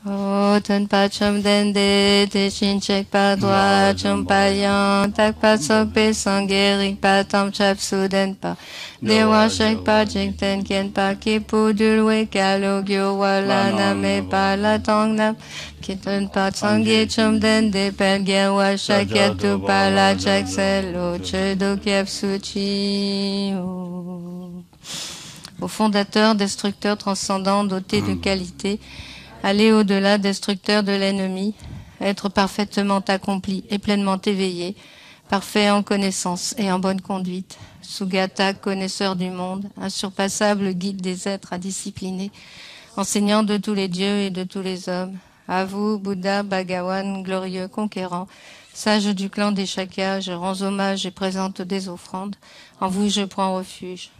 O ten pa chum den de te chin chek pa dwa chum pa yang tak pa sok pe sangerik pa tam chap su den pa dewa shek pa jik ten kien pa ki pu dul we kalo gyo wala na me pa la tong nam ki ten pa sangi chum den de pen gen wa shek ya tu pa la chek se lo che do kiep su chi au fondateur, destructeur, transcendant, doté de qualité, aller au-delà, destructeur de l'ennemi, être parfaitement accompli et pleinement éveillé, parfait en connaissance et en bonne conduite, Sugata, connaisseur du monde, insurpassable guide des êtres à discipliner, enseignant de tous les dieux et de tous les hommes, à vous, Bouddha, Bhagawan, glorieux conquérant, sage du clan des Shakyas, je rends hommage et présente des offrandes, en vous je prends refuge.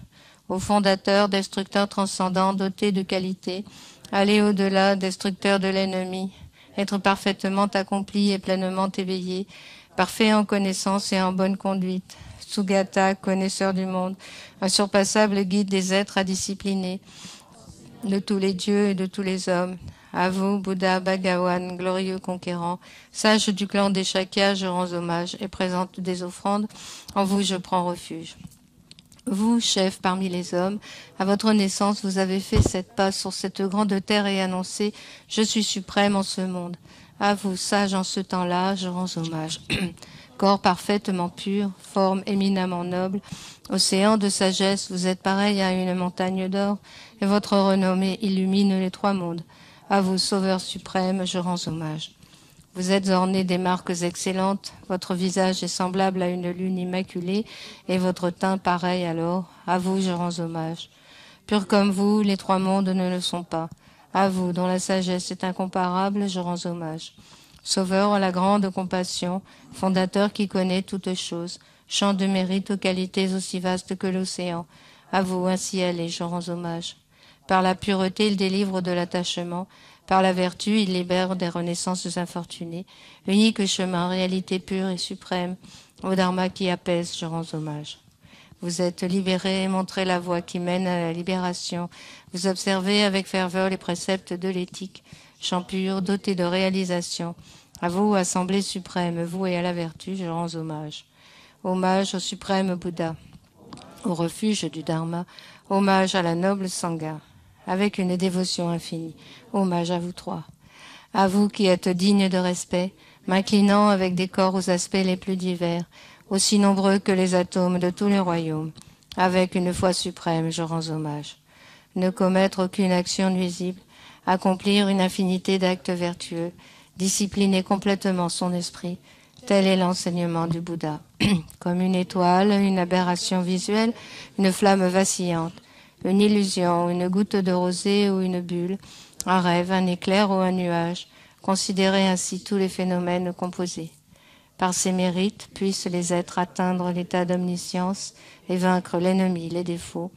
Au fondateur, destructeur transcendant, doté de qualité, aller au-delà, destructeur de l'ennemi, être parfaitement accompli et pleinement éveillé, parfait en connaissance et en bonne conduite, Sugata, connaisseur du monde, insurpassable guide des êtres à discipliner, de tous les dieux et de tous les hommes. À vous, Bouddha, Bhagawan, glorieux conquérant, sage du clan des Shakyas, je rends hommage et présente des offrandes, en vous je prends refuge. Vous, chef parmi les hommes, à votre naissance, vous avez fait cette passe sur cette grande terre et annoncé « Je suis suprême en ce monde ». À vous, sage en ce temps-là, je rends hommage. Corps parfaitement pur, forme éminemment noble, océan de sagesse, vous êtes pareil à une montagne d'or, et votre renommée illumine les trois mondes. À vous, sauveur suprême, je rends hommage. Vous êtes orné des marques excellentes, votre visage est semblable à une lune immaculée, et votre teint pareil alors. À vous je rends hommage. Pur comme vous, les trois mondes ne le sont pas. À vous, dont la sagesse est incomparable, je rends hommage. Sauveur à la grande compassion, fondateur qui connaît toutes choses, champ de mérite aux qualités aussi vastes que l'océan. À vous, ainsi allez, je rends hommage. Par la pureté, il délivre de l'attachement. Par la vertu, il libère des renaissances infortunées. Unique chemin, réalité pure et suprême. Au Dharma qui apaise, je rends hommage. Vous êtes libérés et montrez la voie qui mène à la libération. Vous observez avec ferveur les préceptes de l'éthique. Champ pur, doté de réalisation. À vous, Assemblée suprême, vouée à la vertu, je rends hommage. Hommage au suprême Bouddha, au refuge du Dharma. Hommage à la noble Sangha. Avec une dévotion infinie. Hommage à vous trois. À vous qui êtes dignes de respect, m'inclinant avec des corps aux aspects les plus divers, aussi nombreux que les atomes de tous les royaumes. Avec une foi suprême, je rends hommage. Ne commettre aucune action nuisible, accomplir une infinité d'actes vertueux, discipliner complètement son esprit, tel est l'enseignement du Bouddha. Comme une étoile, une aberration visuelle, une flamme vacillante, une illusion, une goutte de rosée ou une bulle, un rêve, un éclair ou un nuage, considérez ainsi tous les phénomènes composés. Par ces mérites, puissent les êtres atteindre l'état d'omniscience et vaincre l'ennemi, les défauts.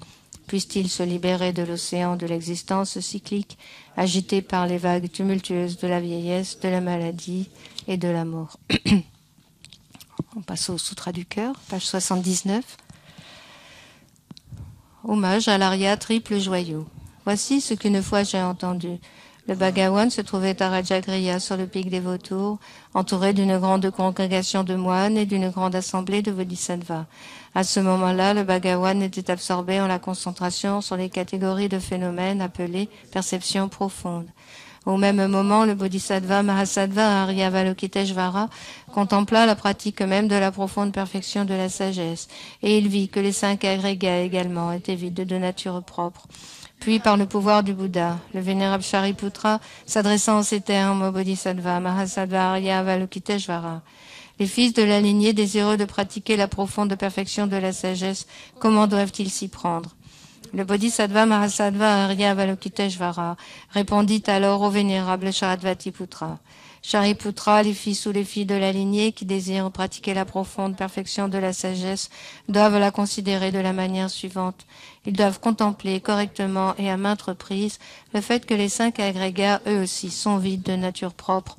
Puissent-ils se libérer de l'océan de l'existence cyclique, agité par les vagues tumultueuses de la vieillesse, de la maladie et de la mort. On passe au Sutra du cœur, page 79. Hommage à l'aria triple joyau. Voici ce qu'une fois j'ai entendu. Le Bhagawan se trouvait à Rajagriha sur le pic des vautours, entouré d'une grande congrégation de moines et d'une grande assemblée de bodhisattvas. À ce moment-là, le Bhagawan était absorbé en la concentration sur les catégories de phénomènes appelées perceptions profondes. Au même moment, le bodhisattva Mahasattva Aryavalokiteshvara contempla la pratique même de la profonde perfection de la sagesse, et il vit que les 5 agrégats également étaient vides de nature propre. Puis, par le pouvoir du Bouddha, le vénérable Shariputra, s'adressant en ces termes au bodhisattva Mahasattva Aryavalokiteshvara, les fils de la lignée désireux de pratiquer la profonde perfection de la sagesse, comment doivent-ils s'y prendre? Le bodhisattva Mahasattva Aryavalokiteshvara répondit alors au vénérable Sharadvatiputra. Shariputra, les fils ou les filles de la lignée qui désirent pratiquer la profonde perfection de la sagesse doivent la considérer de la manière suivante. Ils doivent contempler correctement et à maintes reprises le fait que les 5 agrégats, eux aussi, sont vides de nature propre.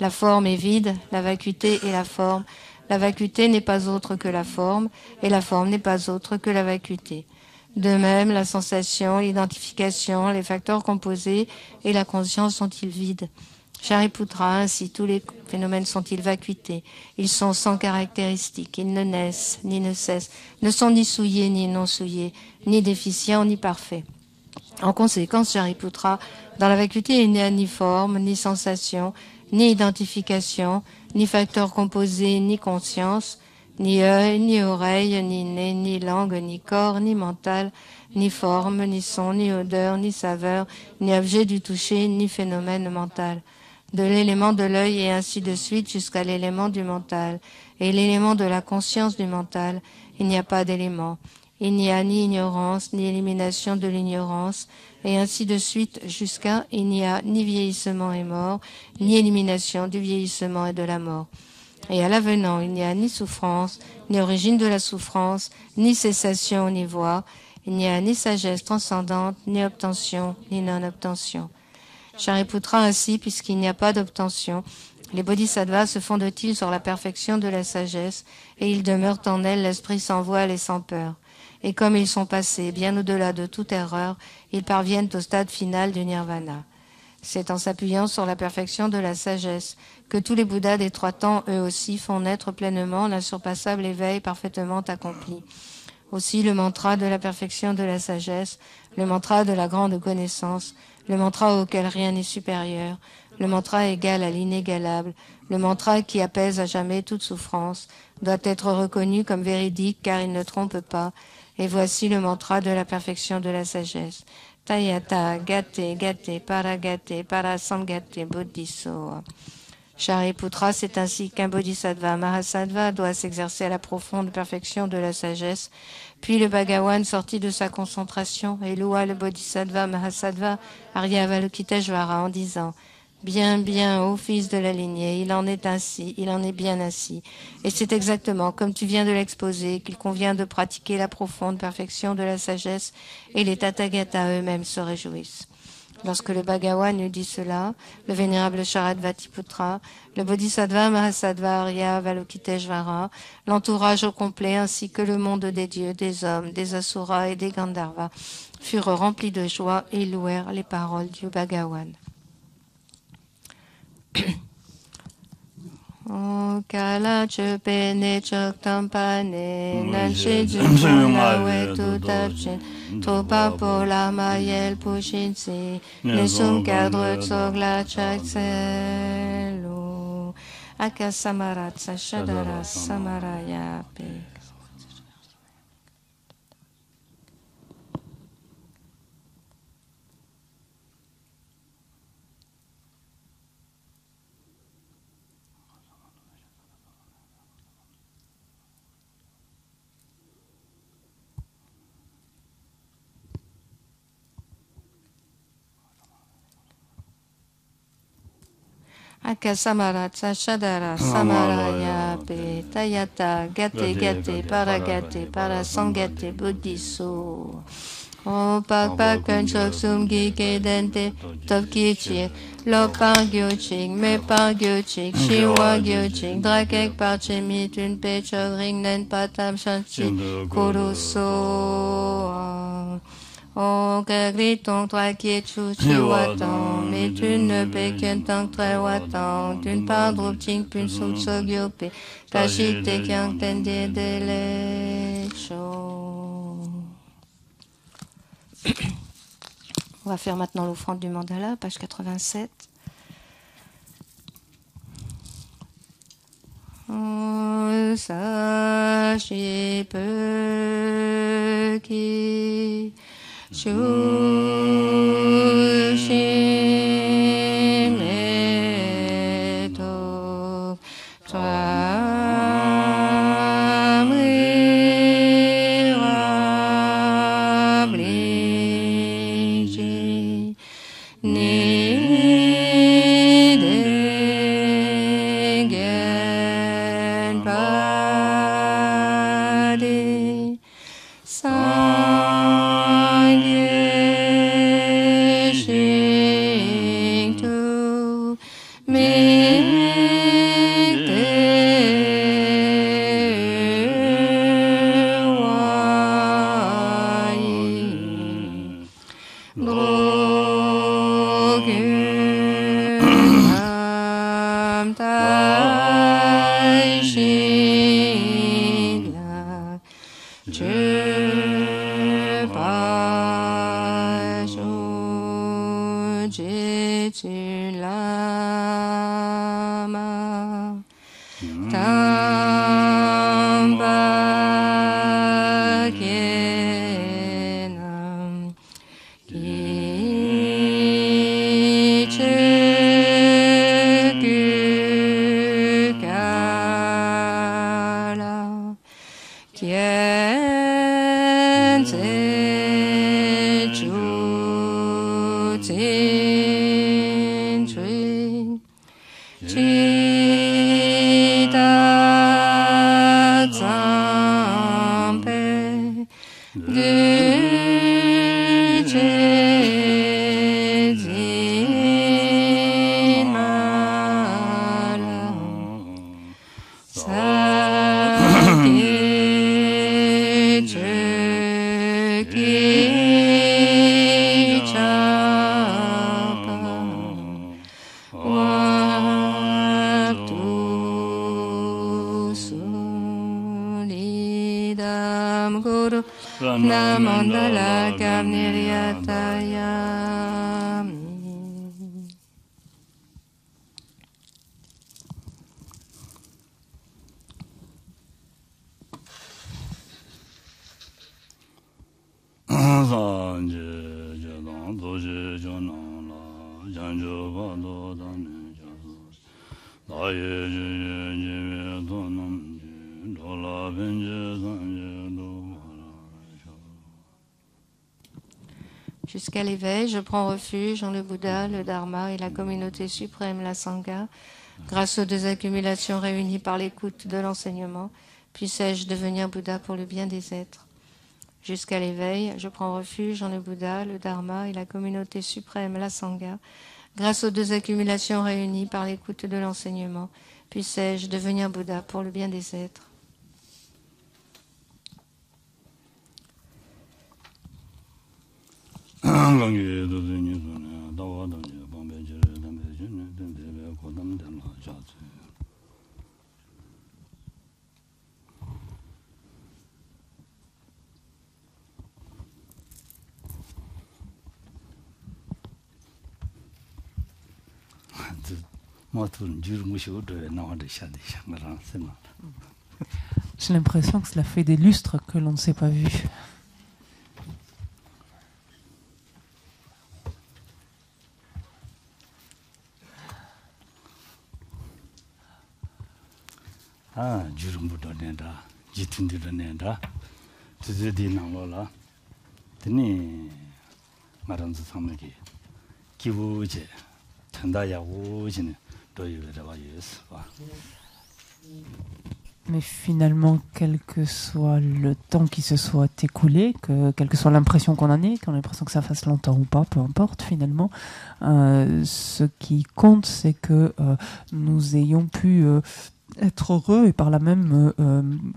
La forme est vide, la vacuité est la forme. La vacuité n'est pas autre que la forme, et la forme n'est pas autre que la vacuité. De même, la sensation, l'identification, les facteurs composés et la conscience sont-ils vides? Shariputra, ainsi tous les phénomènes sont-ils vacuités? Ils sont sans caractéristiques, ils ne naissent ni ne cessent, ne sont ni souillés ni non souillés, ni déficients ni parfaits. En conséquence, Shariputra, dans la vacuité, il n'y a ni forme, ni sensation, ni identification, ni facteurs composés, ni conscience, ni œil, ni oreille, ni nez, ni langue, ni corps, ni mental, ni forme, ni son, ni odeur, ni saveur, ni objet du toucher, ni phénomène mental. De l'élément de l'œil et ainsi de suite jusqu'à l'élément du mental. Et l'élément de la conscience du mental, il n'y a pas d'élément. Il n'y a ni ignorance, ni élimination de l'ignorance, et ainsi de suite jusqu'à il n'y a ni vieillissement et mort, ni élimination du vieillissement et de la mort. Et à l'avenant, il n'y a ni souffrance, ni origine de la souffrance, ni cessation, ni voie. Il n'y a ni sagesse transcendante, ni obtention, ni non-obtention. Shariputra, ainsi, puisqu'il n'y a pas d'obtention, les bodhisattvas se fondent-ils sur la perfection de la sagesse, et ils demeurent en elles l'esprit sans voile et sans peur. Et comme ils sont passés bien au-delà de toute erreur, ils parviennent au stade final du nirvana. C'est en s'appuyant sur la perfection de la sagesse que tous les Bouddhas des trois temps, eux aussi, font naître pleinement l'insurpassable éveil parfaitement accompli. Aussi le mantra de la perfection de la sagesse, le mantra de la grande connaissance, le mantra auquel rien n'est supérieur, le mantra égal à l'inégalable, le mantra qui apaise à jamais toute souffrance, doit être reconnu comme véridique car il ne trompe pas. Et voici le mantra de la perfection de la sagesse. Tayata gate gate paragate parasamgate bodhiso. Shariputra, c'est ainsi qu'un bodhisattva mahasattva doit s'exercer à la profonde perfection de la sagesse. Puis le Bhagawan sortit de sa concentration et loua le bodhisattva mahasattva Aryavalokiteshvara en disant: Bien, bien, ô fils de la lignée, il en est ainsi, il en est bien ainsi. Et c'est exactement comme tu viens de l'exposer qu'il convient de pratiquer la profonde perfection de la sagesse, et les Tathagatas eux-mêmes se réjouissent. Lorsque le Bhagawan eut dit cela, le vénérable Sharadvatiputra, le Bodhisattva Mahasattva Aryavalokiteshvara, l'entourage au complet ainsi que le monde des dieux, des hommes, des asuras et des Gandharvas furent remplis de joie et louèrent les paroles du Bhagawan. O kala chupene choktampane nanshi jumjuna wetu tapchin topa pola mayel pushinsi nesum cadre tsogla chakselu akasamarat sashadara samaraya pe. Akasamarat Sashadara Samaraya Pe Tayata Gate Gate Paragate Parasangate Bodhiso O Pak Pak Penchok Sumgi Kedente Topki Chik Lopang Gyo Chik Mepang Gyo Chik Shiwa Gyo Chik Drakek Parchemi Tun Pechok Ring Nen Patam Shanchi Kuruso O Gritong Toi qui es Chu Chiwatang, mais tu ne peux qu'un tant très watang, d'une part Drupting Pun Suk Sogyope, Kashite Kyang Tende de Lecho. On va faire maintenant l'offrande du mandala, page 87. Sashi Peu Ki Shushime-to Twamriwabliji Nidegen Padi tai shi la zhi ba shu ji chi la ma tam ba ge nam ki chi gu ga la kien zi chu jin chui chi da zang bei gu jie jin ma la sa ge zhi gi cha pa wa tu su li dam guru namandala kamniriyatayami. Jusqu'à l'éveil, je prends refuge en le Bouddha, le Dharma et la communauté suprême, la Sangha. Grâce aux deux accumulations réunies par l'écoute de l'enseignement, puissais-je devenir Bouddha pour le bien des êtres. Jusqu'à l'éveil, je prends refuge en le Bouddha, le Dharma et la communauté suprême, la Sangha. Grâce aux deux accumulations réunies par l'écoute de l'enseignement, puissais-je devenir Bouddha pour le bien des êtres. J'ai l'impression que cela fait des lustres que l'on ne s'est pas vu. Mais finalement, quel que soit le temps qui se soit écoulé, quelle que soit l'impression qu'on en ait, qu'on a l'impression que ça fasse longtemps ou pas, peu importe finalement, ce qui compte, c'est que nous ayons pu être heureux et par là même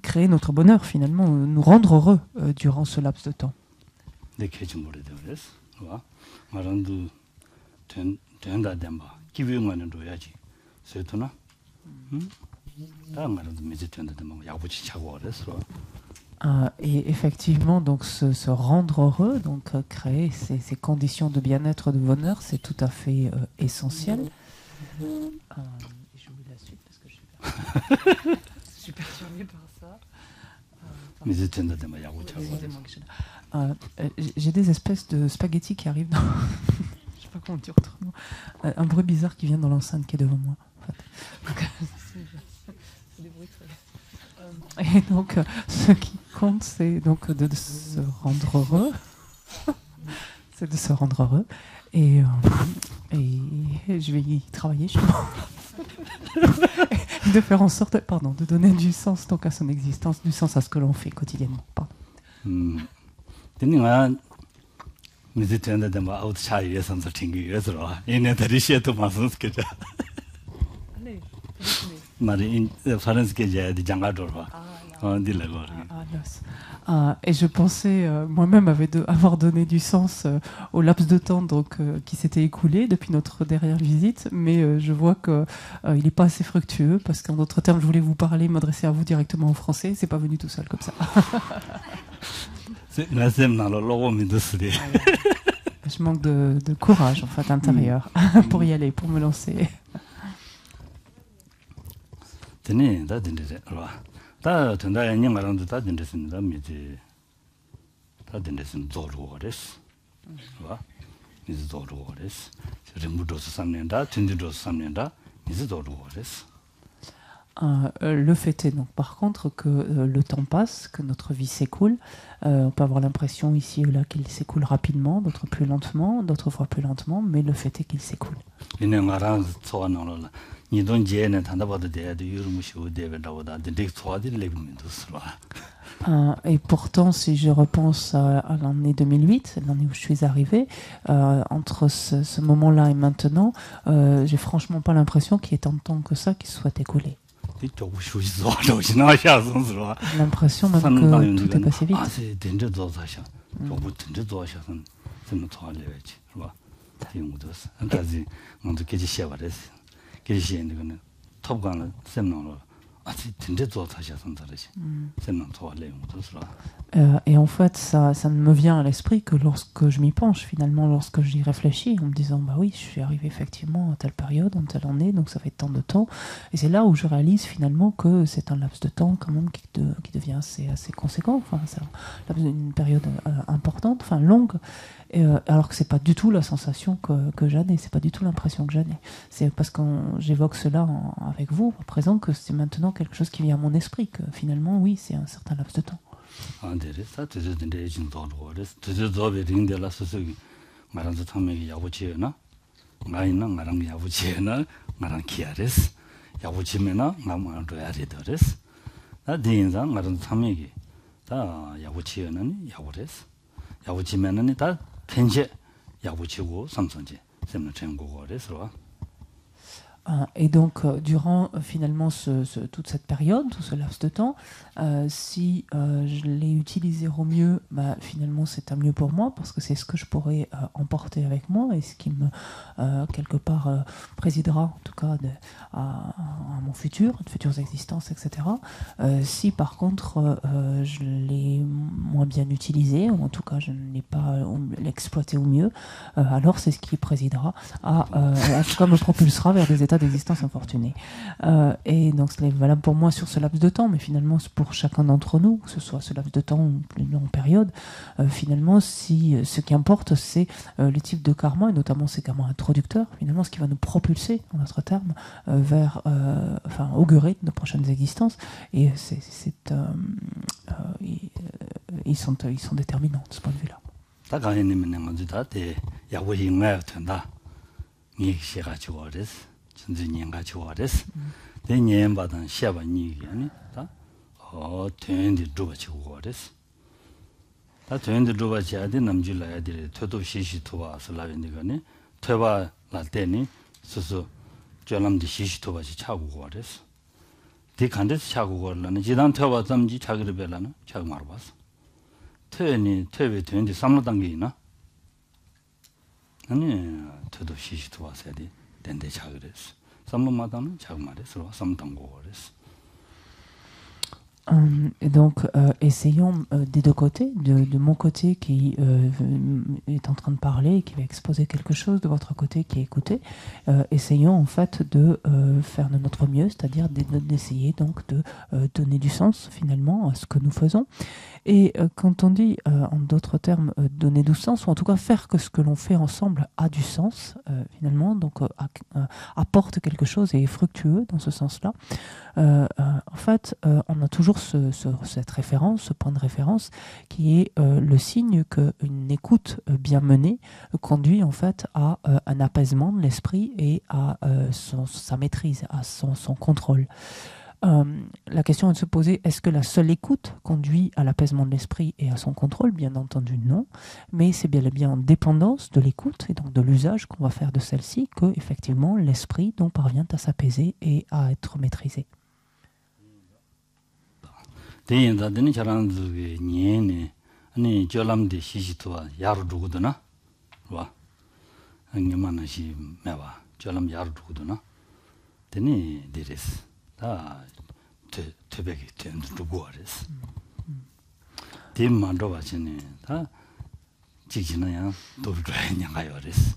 créer notre bonheur finalement, nous rendre heureux durant ce laps de temps. Et effectivement, donc se rendre heureux, donc créer ces conditions de bien-être, de bonheur, c'est tout à fait essentiel. J'oublie la suite parce que je suis perturbée par ça. J'ai des espèces de spaghettis qui arrivent dans... je sais pas comment dire autrement. Un bruit bizarre qui vient dans l'enceinte qui est devant moi. En fait. Donc, c'est des bruits très... Et donc, ce qui compte, c'est donc de se rendre heureux. C'est de se rendre heureux. Et je vais y travailler, justement. De faire en sorte, de donner du sens donc à son existence, du sens à ce que l'on fait quotidiennement. Et je pensais moi-même avoir donné du sens au laps de temps qui s'était écoulé depuis notre dernière visite, mais je vois qu'il n'est pas assez fructueux, parce qu'en d'autres termes, je voulais vous parler, m'adresser à vous directement en français, c'est pas venu tout seul comme ça. Je manque de courage en fait intérieur pour y aller, pour me lancer. 다 된다 양말랑도 다 된댔습니다. 미지 다 된댔음 조로거레스. 봐. 미지 조로거레스. rembudoso samnenda, tundidoso samnenda, mizi zorugoresu. Le fait est donc par contre que le temps passe, que notre vie s'écoule. On peut avoir l'impression ici ou là qu'il s'écoule rapidement, d'autres plus lentement, d'autres fois plus lentement, mais le fait est qu'il s'écoule. Et pourtant, si je repense à l'année 2008, l'année où je suis arrivée, entre ce moment-là et maintenant, j'ai franchement pas l'impression qu'il y ait tant de temps que ça qui se soit écoulé. J'ai l'impression même que tout est passé vite. Et en fait, ça ne me vient à l'esprit que lorsque je m'y penche, finalement, lorsque j'y réfléchis, en me disant, bah oui, je suis arrivé effectivement à telle période, en telle année, donc ça fait tant de temps. Et c'est là où je réalise finalement que c'est un laps de temps quand même qui devient assez conséquent. Enfin, c'est une période importante, enfin longue. Alors que c'est pas du tout la sensation que j'en ai, c'est pas du tout l'impression que j'en ai. C'est parce que j'évoque cela avec vous à présent que c'est maintenant quelque chose qui vient à mon esprit, que finalement oui, c'est un certain laps de temps. Et donc, durant finalement toute cette période, tout ce laps de temps, si je l'ai utilisé au mieux, bah, finalement c'est un mieux pour moi, parce que c'est ce que je pourrais emporter avec moi et ce qui me, quelque part, présidera en tout cas à mon futur, de futures existences, etc. Si par contre je l'ai moins bien utilisé, ou en tout cas je n'ai pas l'exploité au mieux, alors c'est ce qui présidera en tout cas me propulsera vers des états d'existence infortunée. Et donc c'est valable pour moi sur ce laps de temps, mais finalement pour chacun d'entre nous, que ce soit ce laps de temps ou plus longue période, finalement ce qui importe c'est les types de karma, et notamment ces karmas introducteurs, finalement ce qui va nous propulser, en notre terme, vers, augurer de prochaines existences, et ils sont déterminants de ce point de vue-là. Et donc, essayons des deux côtés, de mon côté qui est en train de parler, qui va exposer quelque chose, de votre côté qui écoutez, essayons en fait de faire de notre mieux, c'est-à-dire d'essayer donc de donner du sens finalement à ce que nous faisons. Et quand on dit, en d'autres termes, donner du sens, ou en tout cas faire que ce que l'on fait ensemble a du sens, finalement, donc apporte quelque chose et est fructueux dans ce sens-là, en fait, on a toujours cette référence, ce point de référence, qui est le signe qu'une écoute bien menée conduit en fait à un apaisement de l'esprit et à sa maîtrise, à son contrôle. La question est de se poser, est-ce que la seule écoute conduit à l'apaisement de l'esprit et à son contrôle? Bien entendu non, mais c'est bien et bien en dépendance de l'écoute et donc de l'usage qu'on va faire de celle-ci que effectivement l'esprit parvient à s'apaiser et à être maîtrisé. 대인다 되는 자란즈게 니에네 아니 졸람데 시시토와 야루 두고도나 와 안게만하시 매와 졸람 야루 두고도나 되니 데레스 다 되베게 된 두고 아레스 딤만도 와지네 다 지지나야 도르라냐 가요레스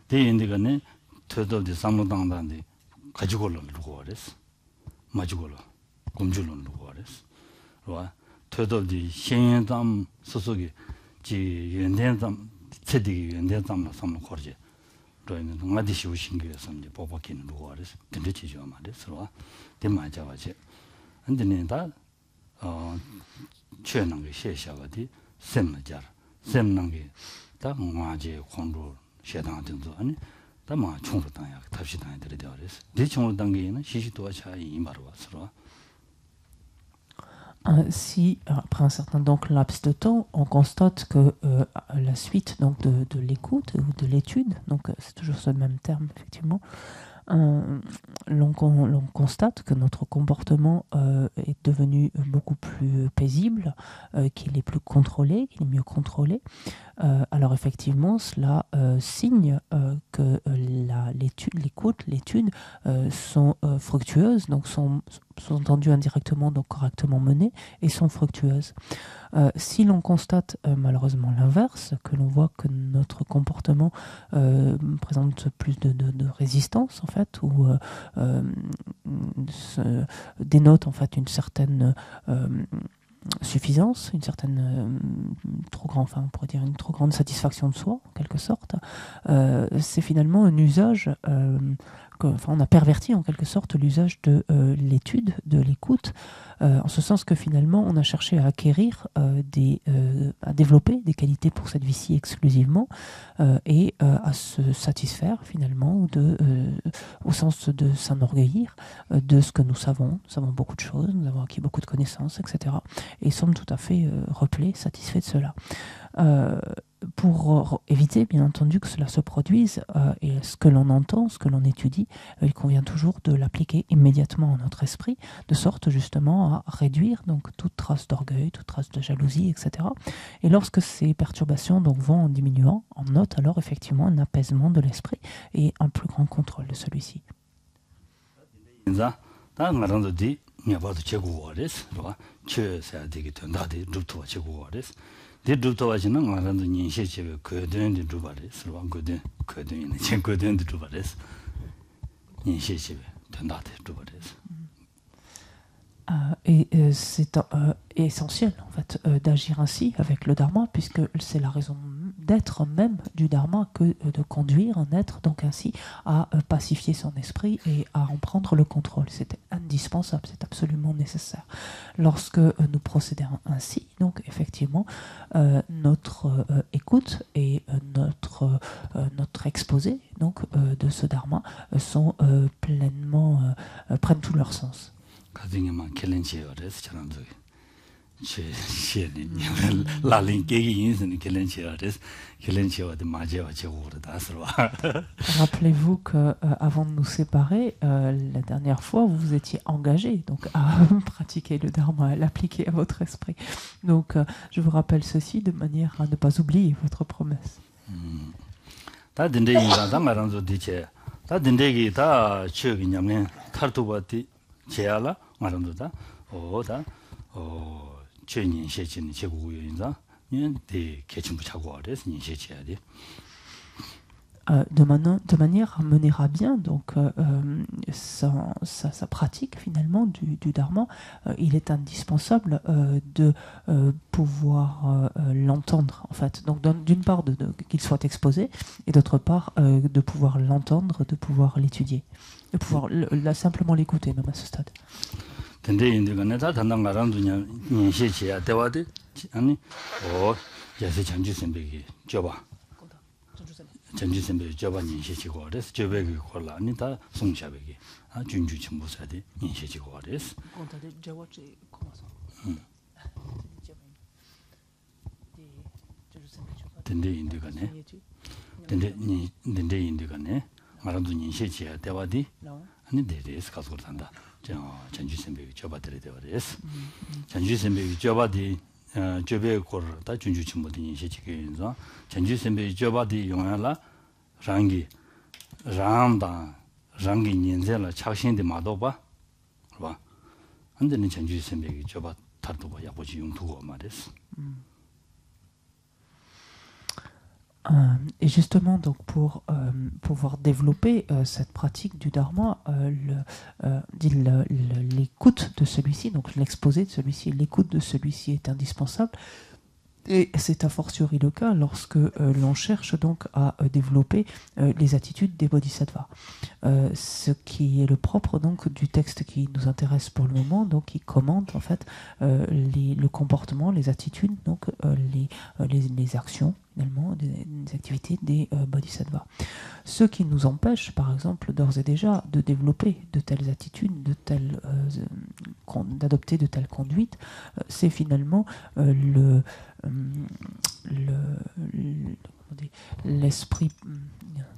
대인데가네 터도디 삼로당단데 가지고를 두고 아레스 마지고를 곰줄을 두고 아레스 와 터도디 신연담 소속이 지 연대담 체디 연대담나 삼로 거지 로에는 나디시 우신게서 이제 뽑았기는 두고 아레스 근데 지죠 말레스 와 대마자와지 근데 최는 게 셰샤가디 셈마자 셈는 게다 뭐아지 공부 셰당든도 아니 다마 총으로 당야 답시 당야 되려 그래서 네 총으로 당기는 시시도와 차이 이 말로 왔어. Si, après un certain donc, laps de temps, on constate que la suite donc, de l'écoute ou de l'étude, donc c'est toujours ce même terme effectivement, l'on constate que notre comportement est devenu beaucoup plus paisible, qu'il est plus contrôlé, qu'il est mieux contrôlé. Alors effectivement, cela signe que l'écoute, l'étude sont fructueuses, donc sont entendues indirectement, donc correctement menées, et sont fructueuses. Si l'on constate malheureusement l'inverse, que l'on voit que notre comportement présente plus de résistance en fait, ou dénote en fait une certaine suffisance, une certaine on pourrait dire une trop grande satisfaction de soi en quelque sorte, c'est finalement un usage on a perverti en quelque sorte l'usage de l'étude, de l'écoute, en ce sens que finalement on a cherché à acquérir à développer des qualités pour cette vie-ci exclusivement et à se satisfaire finalement au sens de s'enorgueillir de ce que nous savons. Nous savons beaucoup de choses, nous avons acquis beaucoup de connaissances, etc. Et sommes tout à fait replets, satisfaits de cela. Pour éviter, bien entendu, que cela se produise, et ce que l'on entend, ce que l'on étudie, il convient toujours de l'appliquer immédiatement à notre esprit, de sorte justement à réduire donc toute trace d'orgueil, toute trace de jalousie, etc. Et lorsque ces perturbations donc vont en diminuant, on note alors effectivement un apaisement de l'esprit et un plus grand contrôle de celui-ci. 대두도와지는 말하는 인식집에 거든데 두바레스 왕거든 거든이네 제 거든데 두바레스 인식집에 된다데 두바레스. Et c'est essentiel en fait d'agir ainsi avec le dharma, puisque c'est la raison d'être même du dharma que de conduire un être donc ainsi à pacifier son esprit et à en prendre le contrôle. C'est indispensable, c'est absolument nécessaire. Lorsque nous procédons ainsi, donc effectivement notre écoute et notre exposé donc de ce dharma sont prennent tout leur sens. 가정에만 켈렌치어레스 저런도 제시에는 라린 계기 인생은 켈렌치어레스 켈렌치어데 마제와 제고르다스로. Rappelez-vous que avant de nous séparer, la dernière fois, vous vous étiez engagé donc à pratiquer le dharma, à l'appliquer à votre esprit. Donc, je vous rappelle ceci de manière à ne pas oublier votre promesse. 다 된대 인자다 말한도 되체. 다 된대기 다 치역이냐면 탈도바티 제알라 말한도다. 오다 최인셰진 제국유인자 네 개침부 차고 아래서 인셰지야 돼. De manière à mener à bien donc sa pratique finalement du dharma, il est indispensable de pouvoir l'entendre en fait. Donc d'une part qu'il soit exposé et d'autre part de pouvoir l'entendre, de pouvoir l'étudier, de pouvoir simplement l'écouter même à ce stade. 근데 인데가네 다 단단가란 두냐 인셰지야 대화데 아니 야세 전주선배기 줘봐. 전주선배 저번 인쇄지고 그래서 저백이 걸라 아니 다 송샤백이 아 준주 전부사대 인쇄지고 그래서 근데 인데가네 근데 인데가네 말아도 인쇄지야 대화디 아니 데레스 가서 그런다 전주 선배가 줘봐드려 되어res. 전주 선배가 줘봐디 줘배 거다 준주 친구들이 시키면서 전주 선배가 줘봐디 용하라 랑기 랑다 랑기 년제라 차신데 마도봐. 봐. 안되는 전주 선배가 줘봐 다도 봐 야보지 용두고 말했어. Et justement, donc pour pouvoir développer cette pratique du dharma, l'écoute de celui-ci, donc l'exposé de celui-ci, l'écoute de celui-ci est indispensable. Et c'est a fortiori le cas lorsque l'on cherche donc à développer les attitudes des bodhisattvas. Ce qui est le propre donc du texte qui nous intéresse pour le moment, donc qui commente en fait le comportement, les attitudes, donc les actions finalement, des activités des bodhisattvas. Ce qui nous empêche, par exemple, d'ores et déjà de développer de telles attitudes, d'adopter de telles conduites, c'est finalement l'esprit,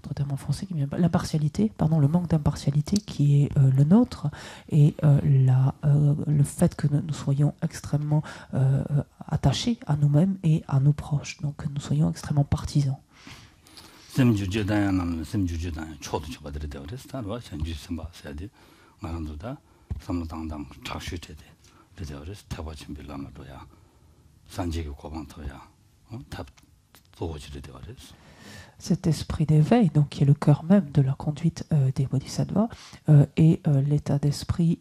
un terme en français qui vient pas, l'impartialité, pardon, le manque d'impartialité qui est le nôtre, et le fait que nous soyons extrêmement attachés à nous-mêmes et à nos proches, donc que nous soyons extrêmement partisans. Cet esprit d'éveil, donc, qui est le cœur même de la conduite des bodhisattvas, est l'état d'esprit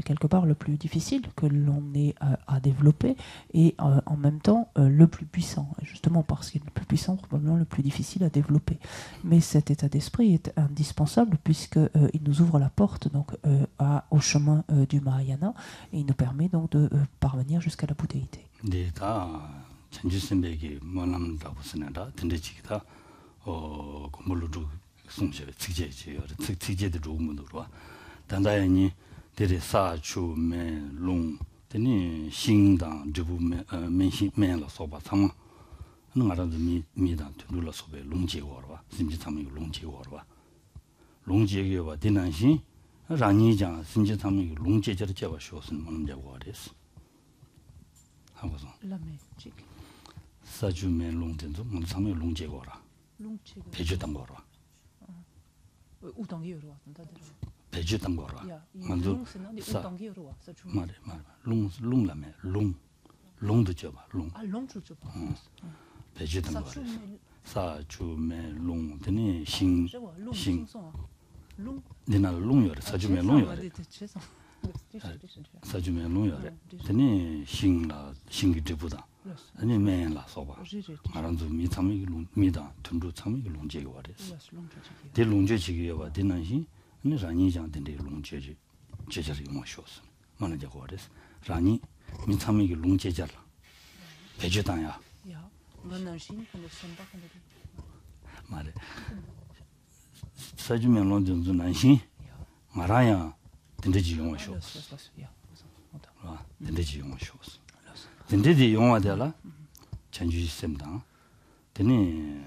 quelque part le plus difficile que l'on ait à développer, et en même temps le plus puissant, justement parce qu'il est le plus puissant, probablement le plus difficile à développer. Mais cet état d'esprit est indispensable puisqu'il nous ouvre la porte donc, au chemin du Mahayana, et il nous permet donc de parvenir jusqu'à la bouddhéité. 공부를 송셔 특제지요. 특제도 조금으로 단다연이 데레 사추메 롱 데니 신당 주부메 맨신메라 소바 상마 하는 알아도 미다 둘러 소베 롱제고와 심지 참이 롱제고와 롱제게와 디난시 라니장 심지 참이 롱제저를 제가 쇼스는 뭐는 자고 그랬어. 하고서 라메직 사주메 롱된도 뭐 참이 롱제고라. 배주당 거라. 우당기로 왔다. 배주당 거라. 만도 우당기로 왔어. 말해. 롱라메 롱도 줘봐. 롱. 롱도 줘봐. 배주당 거라. 사주메 롱 되니 신. 롱. 내가 롱여래. 사주메 롱여래. 사주메 롱여래. 되니 신라 신기 되보다. 아니 맨라 소바. 말한도 미참이 미다 튼도 참이 롱제가 와레스. 데 롱제지가 와 되는시 네 라니장 된데 롱제지 제자리 모셔스. 뭐는 자고 와레스. 라니 미참이 롱제자라. 배주당야. 야. 너는 근데 선박한데. 말해. 사주면 롱전도 난신. 말아야 된대지 용어쇼스. 아, 된대지 용어쇼스. 된대지 용어되라. 전주 시스템당. 되니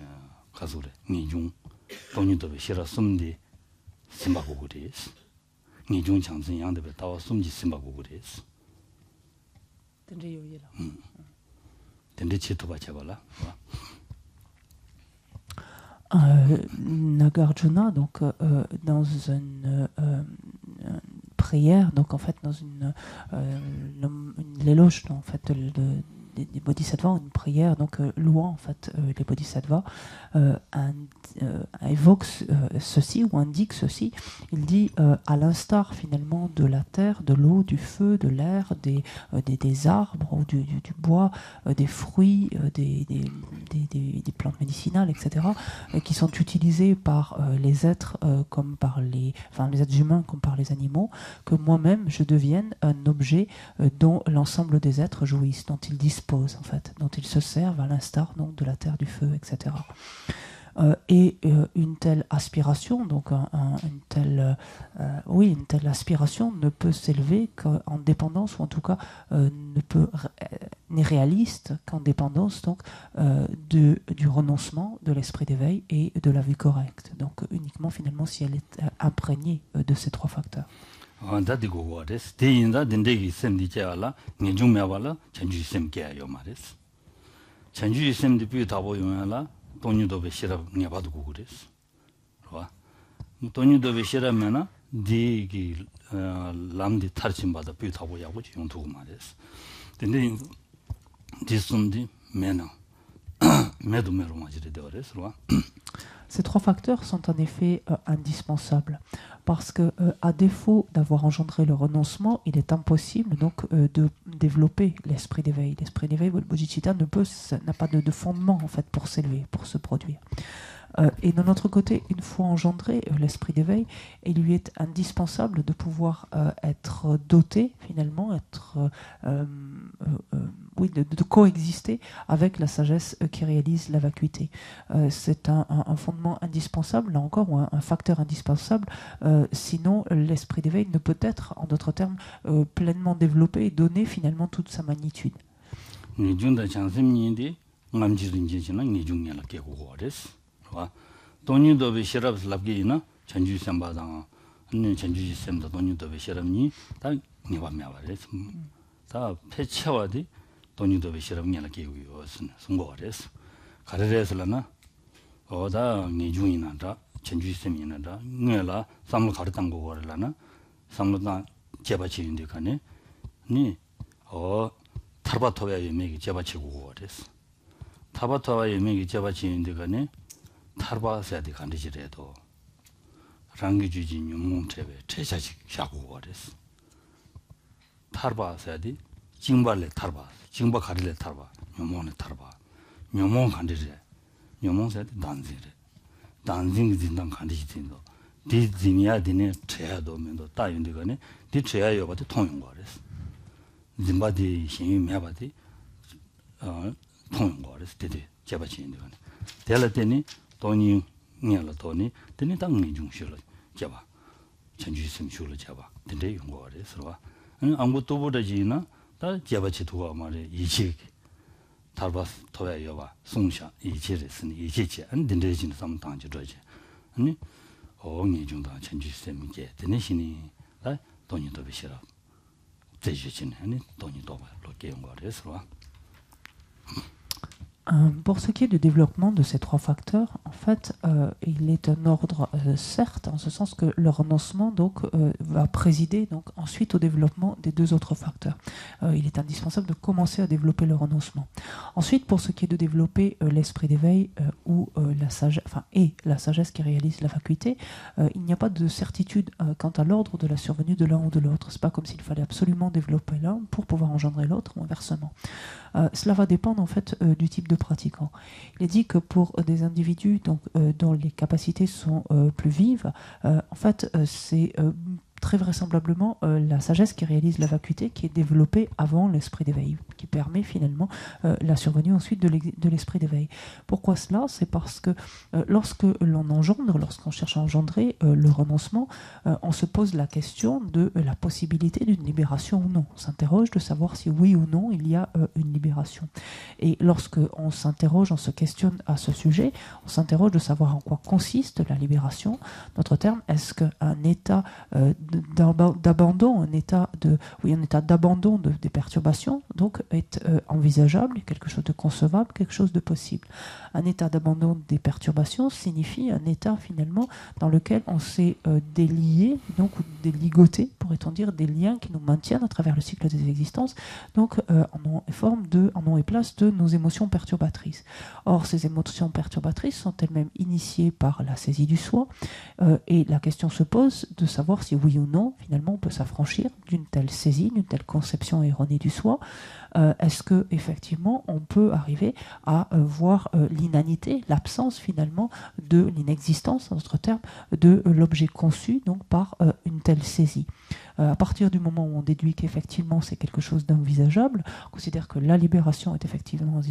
가서래. 니중 돈이도 싫어 숨디 심바고 그랬어. 니중 장선 양대에 다와 숨지 심바고 그랬어. 된대 요이라. 된대 치토바 잡아라. Nagarjuna, donc dans une prière, donc en fait dans l'éloge en fait des bodhisattvas, une prière donc louant en fait les bodhisattvas, évoque ceci ou indique ceci. Il dit à l'instar finalement de la terre, de l'eau, du feu, de l'air, des arbres ou du bois, des fruits, des plantes médicinales, etc., qui sont utilisés par les êtres comme par les êtres humains comme par les animaux, que moi-même je devienne un objet dont l'ensemble des êtres jouissent, dont ils disposent en fait, dont ils se servent à l'instar donc de la terre, du feu, etc. Et une telle aspiration, donc une telle aspiration ne peut s'élever qu'en dépendance, ou en tout cas n'est réaliste qu'en dépendance donc du renoncement de l'esprit d'éveil et de la vue correcte. Donc uniquement finalement si elle est imprégnée de ces trois facteurs. 다디 고고레스 대인다 딘데기 셈디 제알라 니중 메발라 전주 셈게 요 말레스 전주 셈디 비 다보 용알라 돈유도 베시라 냐바도 고고레스 봐 돈유도 베시라면은 디기 람디 타르침 받아 비 다보 야고 용도고 말레스 근데 디순디 메나 메도메로 마지레 되어레스 봐 Ces trois facteurs sont en effet indispensables parce que, à défaut d'avoir engendré le renoncement, il est impossible donc de développer l'esprit d'éveil. L'esprit d'éveil, le bodhicitta n'a pas de fondement en fait pour s'élever, pour se produire. Et de notre côté, une fois engendré l'esprit d'éveil, il lui est indispensable de pouvoir être doté, finalement, de coexister avec la sagesse qui réalise la vacuité. C'est un fondement indispensable, là encore, ou un facteur indispensable, sinon l'esprit d'éveil ne peut être, en d'autres termes, pleinement développé et donner finalement toute sa magnitude. 돈유도 베시랍 랍게이나 전주 셈바당 언니 전주 셈도 돈유도 베시랍니 다 니와메와레스 다 패쳐와디 돈유도 베시랍니라 게고요스 송고레스 가르레스라나 어다 니중이나다 전주 셈이나다 뇌라 삼로 가르당 고거라나 삼로다 제바치인데 가네 니 타바토야 예메기 제바치고 고거레스 타바토와 예메기 제바치인데 가네 타르바세디 간디지레도 랑기주지 뉴몽체베 최자식 샤고 거레스 타르바세디 징발레 타르바 징바 가리레 타르바 뉴몽네 타르바 뉴몽 간디제 뉴몽세디 단지레 단징 진당 간디지인도 디지니아 디네 최야도 면도 따윤데가네 디 최야요 바데 통용 거레스 진바디 신이 메바디 통용 거레스 데데 제바치인데가네 델라테니 돈이 녀라 돈이 되니 당니 중실로 잡아 전주 있으면 줄로 잡아 근데 용거래서 아무것도 보다지나 다 잡아치 두고 말에 이치 달바스 토야 여봐 송샤 이치레스니 이치치 안 된대진 삼 당지로지 아니 어니 중다 전주 있으면 게 되는 신이 다 돈이 더 비시라 제주진 아니 돈이 더 그렇게 용거래서 Pour ce qui est du développement de ces trois facteurs, en fait, il est un ordre certes, en ce sens que le renoncement donc va présider donc ensuite au développement des deux autres facteurs. Il est indispensable de commencer à développer le renoncement. Ensuite, pour ce qui est de développer l'esprit d'éveil ou la sagesse qui réalise la vacuité, il n'y a pas de certitude quant à l'ordre de la survenue de l'un ou de l'autre. C'est pas comme s'il fallait absolument développer l'un pour pouvoir engendrer l'autre ou inversement. Cela va dépendre en fait du type de pratiquant. Il est dit que pour des individus donc, dont les capacités sont plus vives, en fait c'est très vraisemblablement la sagesse qui réalise la vacuité qui est développée avant l'esprit d'éveil, qui permet finalement la survenue ensuite de l'esprit d'éveil. Pourquoi cela? C'est parce que lorsque l'on engendre, lorsqu'on cherche à engendrer le renoncement, on se pose la question de la possibilité d'une libération ou non. On s'interroge de savoir si oui ou non il y a une libération. Et lorsque on s'interroge, on se questionne à ce sujet, on s'interroge de savoir en quoi consiste la libération. Notre terme, est-ce qu'un état d'abandon, un état d'abandon des perturbations, donc est envisageable, quelque chose de concevable, quelque chose de possible. Un état d'abandon des perturbations signifie un état finalement dans lequel on s'est délié, donc déligoté, pourrait-on dire, des liens qui nous maintiennent à travers le cycle des existences, donc en nom et place de nos émotions perturbatrices. Or, ces émotions perturbatrices sont elles-mêmes initiées par la saisie du soi, et la question se pose de savoir si oui ou non, finalement, on peut s'affranchir d'une telle saisie, d'une telle conception erronée du soi. Est-ce que effectivement on peut arriver à voir l'inanité, l'absence finalement de l'inexistence, en d'autres termes, de l'objet conçu donc par une telle saisie. À partir du moment où on déduit qu'effectivement c'est quelque chose d'envisageable, on considère que la libération est effectivement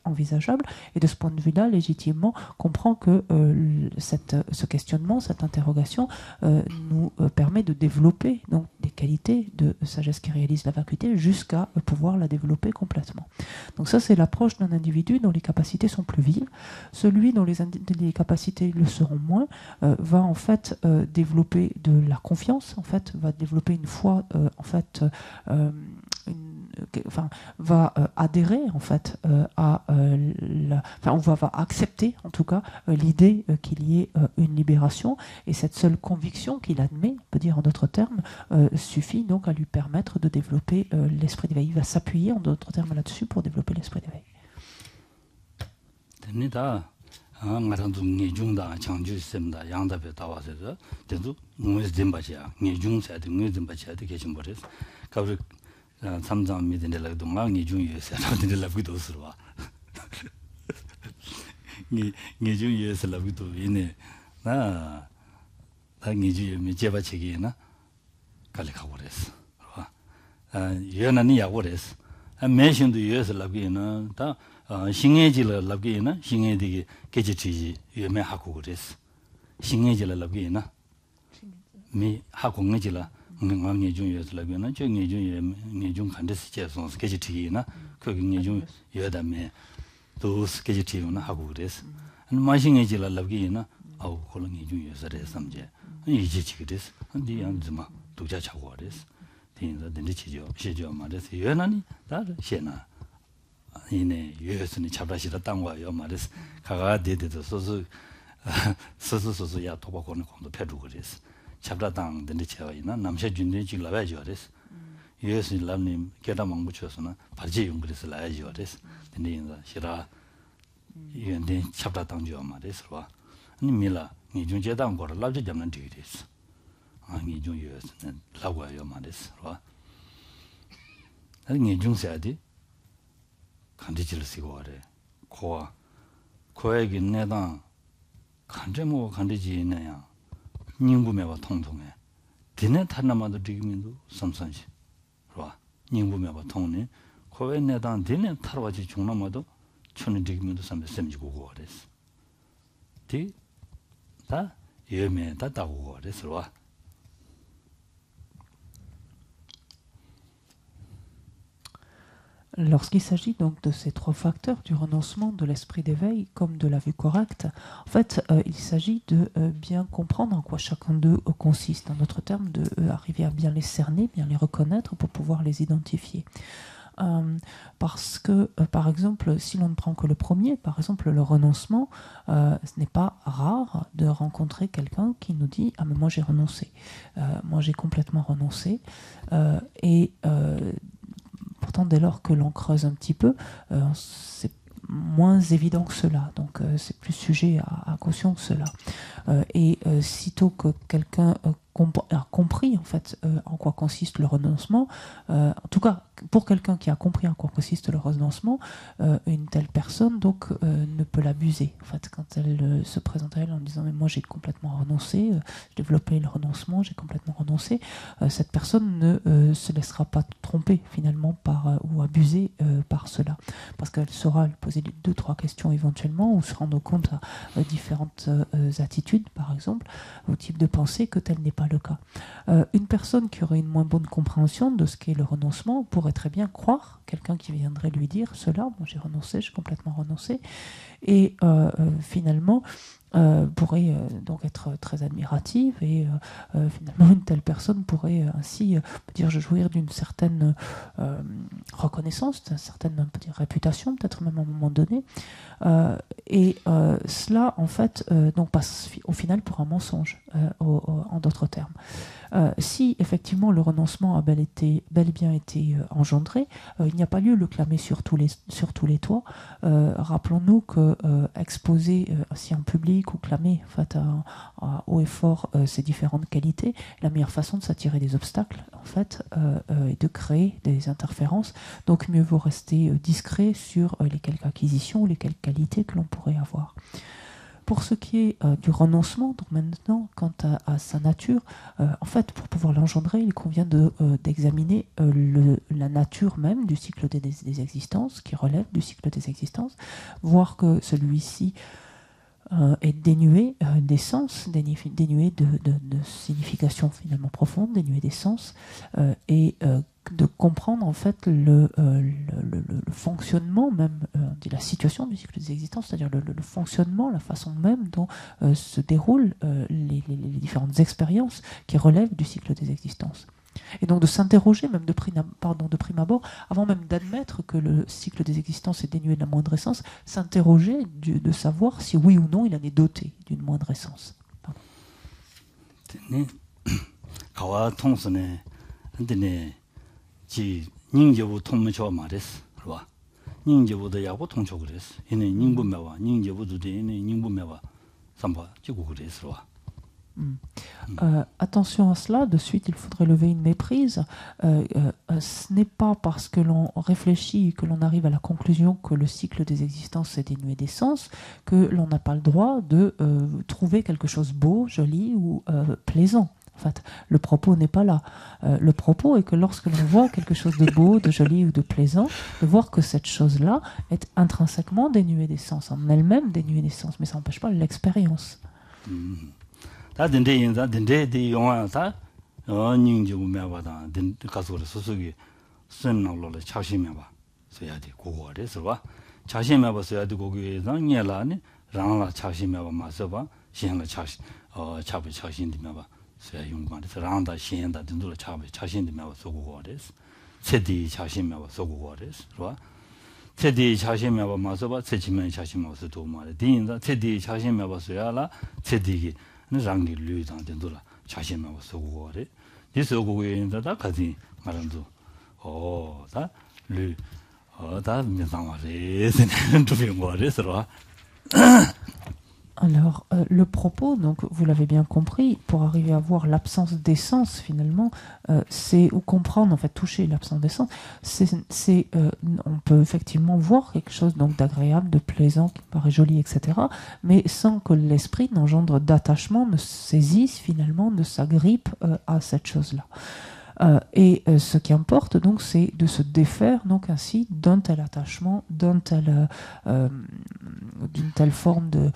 envisageable, et de ce point de vue-là, légitimement, comprend que ce questionnement, cette interrogation nous permet de développer donc des qualités de sagesse qui réalise la vacuité jusqu'à pouvoir la développer complètement. Donc ça, c'est l'approche d'un individu dont les capacités sont plus vives. Celui dont les capacités le seront moins va en fait développer de la confiance, en fait, va développer une foi, va adhérer en fait va accepter en tout cas l'idée qu'il y ait une libération, et cette seule conviction qu'il admet, on peut dire en d'autres termes, suffit donc à lui permettre de développer l'esprit d'éveil. Il va s'appuyer en d'autres termes là-dessus pour développer l'esprit d'éveil. 삼장 미든들 동강이 중요해서 라든들 라기도스와 니 중요해서 라기도 이네 나 당이지 미제바 책이나 갈래가고 그랬어. 아 연한이 야고 그랬어. 매신도 유해서 라기는 다 신해질 라기나 신해되게 개지지 유매하고 그랬어. 신해질 라기나 미 하고 응지라 ngāngi jung yuwa sila kuwa na, chō ngi jung khanda si che sōng si kechi tiki na, kō ki ngi jung yuwa da me, tō si kechi tiki na haku kores. Mā shi ngi ji la labki na, awu kola ngi jung yuwa sa re sam je, yi chi chiki res, di yang zima dukja cha kuwa res, di yin za dindi chi jo, shi jo ma res, yuwa na ni, da shi na, yi ne yuwa su ni chabra shi da tangwa yuwa ma res, kaka de de to sosu ya toba kone kondo pe ruku res. 잡다당 된데 제와이나 남셔 준데 지금 라야죠 그래서 예수 람님 계다 망부 쳐서나 바지 용그래서 라야죠 그래서 근데 인자 시라 이런데 잡다당 줘 말이서 봐 아니 밀라 니중 제당 거를 라지 잡는 되게 됐어 아니 좀 예수는 라고요 말이서 봐 아니 니중 세야지 간디질 쓰고 그래 코에게 내다 간제 뭐 간디지 있네요 닝부매와 통통해. 디네 타나마도 디기민도 삼산시. 봐. 닝부매와 통네. 코에 내단 디네 타러와지 중나마도 촌이 디기민도 삼삼지고 그랬어. 다 예매 다 다고 그랬어. 봐. Lorsqu'il s'agit donc de ces trois facteurs, du renoncement, de l'esprit d'éveil comme de la vue correcte, en fait, il s'agit de bien comprendre en quoi chacun d'eux consiste. En d'autres termes, de arriver à bien les cerner, bien les reconnaître pour pouvoir les identifier. Parce que, par exemple, si l'on ne prend que le premier, par exemple le renoncement, ce n'est pas rare de rencontrer quelqu'un qui nous dit « Ah mais moi j'ai renoncé, moi j'ai complètement renoncé » pourtant, dès lors que l'on creuse un petit peu, c'est moins évident que cela. Donc, c'est plus sujet à caution que cela. Sitôt que quelqu'un a compris en fait en quoi consiste le renoncement, en tout cas pour quelqu'un qui a compris en quoi consiste le renoncement, une telle personne donc ne peut l'abuser. En fait, quand elle se présente à elle en disant mais moi j'ai complètement renoncé, j'ai développé le renoncement, j'ai complètement renoncé, cette personne ne se laissera pas tromper finalement ou abuser par cela, parce qu'elle saura lui poser 2-3 questions éventuellement ou se rendre compte à différentes attitudes par exemple, au type de pensée que tel n'est pas le cas. Une personne qui aurait une moins bonne compréhension de ce qu'est le renoncement pourrait très bien croire quelqu'un qui viendrait lui dire cela, moi j'ai renoncé, j'ai complètement renoncé, et finalement pourrait donc être très admirative, et finalement une telle personne pourrait ainsi dire jouir d'une certaine reconnaissance, d'une certaine réputation peut-être même à un moment donné, cela en fait donc passe au final pour un mensonge en d'autres termes. Si effectivement le renoncement a bel et bien été engendré, il n'y a pas lieu de le clamer sur tous les toits. Rappelons-nous que exposer ainsi en public ou clamer en fait, haut et fort ces différentes qualités, la meilleure façon de s'attirer des obstacles en fait, et de créer des interférences. Donc mieux vaut rester discret sur les quelques acquisitions ou les quelques qualités que l'on pourrait avoir. Pour ce qui est du renoncement, donc maintenant, quant à sa nature, en fait, pour pouvoir l'engendrer, il convient d'examiner la nature même du cycle des existences, qui relève du cycle des existences, voir que celui-ci est dénué d'essence, dénué de signification finalement profonde, dénué d'essence, et de comprendre en fait le fonctionnement même de la situation du cycle des existences, c'est-à-dire le fonctionnement, la façon même dont se déroulent les différentes expériences qui relèvent du cycle des existences. Et donc de s'interroger même de prime abord, avant même d'admettre que le cycle des existences est dénué de la moindre essence, s'interroger de savoir si oui ou non il en est doté d'une moindre essence. Attention à cela, de suite il faudrait lever une méprise. Ce n'est pas parce que l'on réfléchit, que l'on arrive à la conclusion que le cycle des existences est dénué d'essence, que l'on n'a pas le droit de trouver quelque chose beau, joli ou plaisant. En fait, le propos n'est pas là. Le propos est que lorsque l'on voit quelque chose de beau, de joli ou de plaisant, de voir que cette chose-là est intrinsèquement dénuée d'essence, en elle-même dénuée d'essence, mais ça n'empêche pas l'expérience. 다 된대인자 된대디 영화다 어닝지고 매바다 된 가서를 소속이 선나로를 차시면 봐 써야지 고거래서 봐 차시면 봐 써야지 고거에서 녀라니 랑라 차시면 봐 맞서 봐 시행을 차시 차비 차신디면 봐 써야 용관에서 랑다 시행다 된도를 차비 차신디면 봐 소고거래서 세디 차시면 봐 소고거래서 봐 세디 차시면 봐 맞서 봐 세지면 차시면 봐 도마래 디인자 세디 차시면 봐 써야라 세디기 랑리 류당 된도라 자신만 쓰고 그래. 디서고에 다 가지 말은도 다 미상와래. 좀 거래서 Alors, le propos, donc vous l'avez bien compris, pour arriver à voir l'absence d'essence finalement, c'est ou comprendre, en fait, toucher l'absence d'essence, on peut effectivement voir quelque chose donc d'agréable, de plaisant, qui paraît joli, etc., mais sans que l'esprit n'engendre d'attachement, ne saisisse finalement, ne s'agrippe à cette chose-là. Et ce qui importe donc c'est de se défaire donc ainsi d'un tel attachement, d'une telle forme de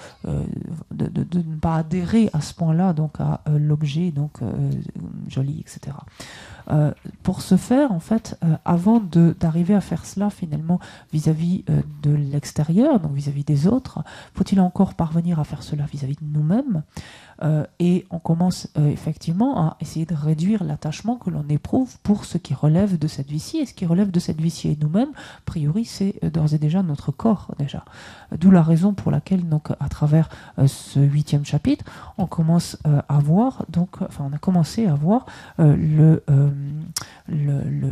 ne pas adhérer à ce point-là donc à l'objet donc joli, etc. Pour ce faire, en fait, avant d'arriver à faire cela finalement vis-à-vis de l'extérieur, donc vis-à-vis des autres, faut-il encore parvenir à faire cela vis-à-vis de nous-mêmes. Et on commence effectivement à essayer de réduire l'attachement que l'on éprouve pour ce qui relève de cette vie-ci. Et ce qui relève de cette vie-ci et nous-mêmes, a priori, c'est d'ores et déjà notre corps, déjà. D'où la raison pour laquelle, donc, à travers ce 8e chapitre, on commence à voir, donc, enfin, on a commencé à voir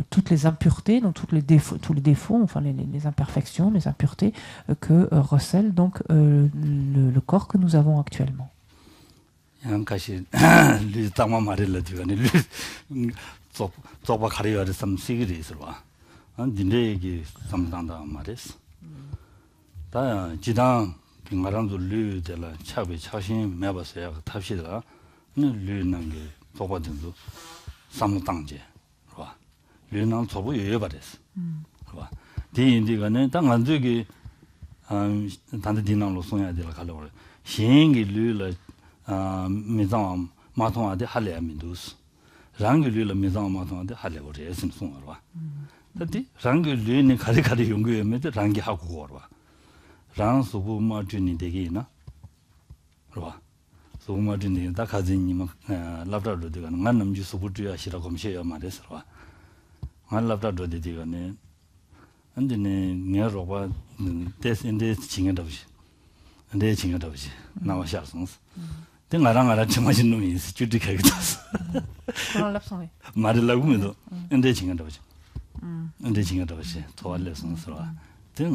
toutes les impuretés, donc tous les défauts, enfin les imperfections, les impuretés que recèle donc le corps que nous avons actuellement. 양가시 리타마 말을 되가니 저바 가리와를 삼 시기리 있어 봐. 딘데기 삼단다 말했어. 다 지당 김가람도 류들라 차비 차신 매버서야 탑시더라. 류는 게 저바든도 삼당제. 봐. 류는 저부 여여바랬어. 봐. 디인디가는 땅안 되게 단데 디나로 송야 될 갈로. 신기 류를 미장 마통한테 할래야 민두스 랑글류를 미장 마통한테 할래고 레슨 송어와 근데 랑글류는 가리가리 연구하면 랑기 하고 거와 랑수고 마준이 되게나 그러와 소마준이 다 가진님 랍라로 되가는 만남주 수부주야 싫어 검셔야 말해서 와 랍라로 되게네 근데네 내로가 데스인데 징해도 없이 내 징해도 없이 나와 샤송스 나랑 정말 놈이 있어. 주득하게 됐어. 그런 랍송해. 말이라고 해도 근데 징한다 보지. 근데 징한다 보지. 도와려서서.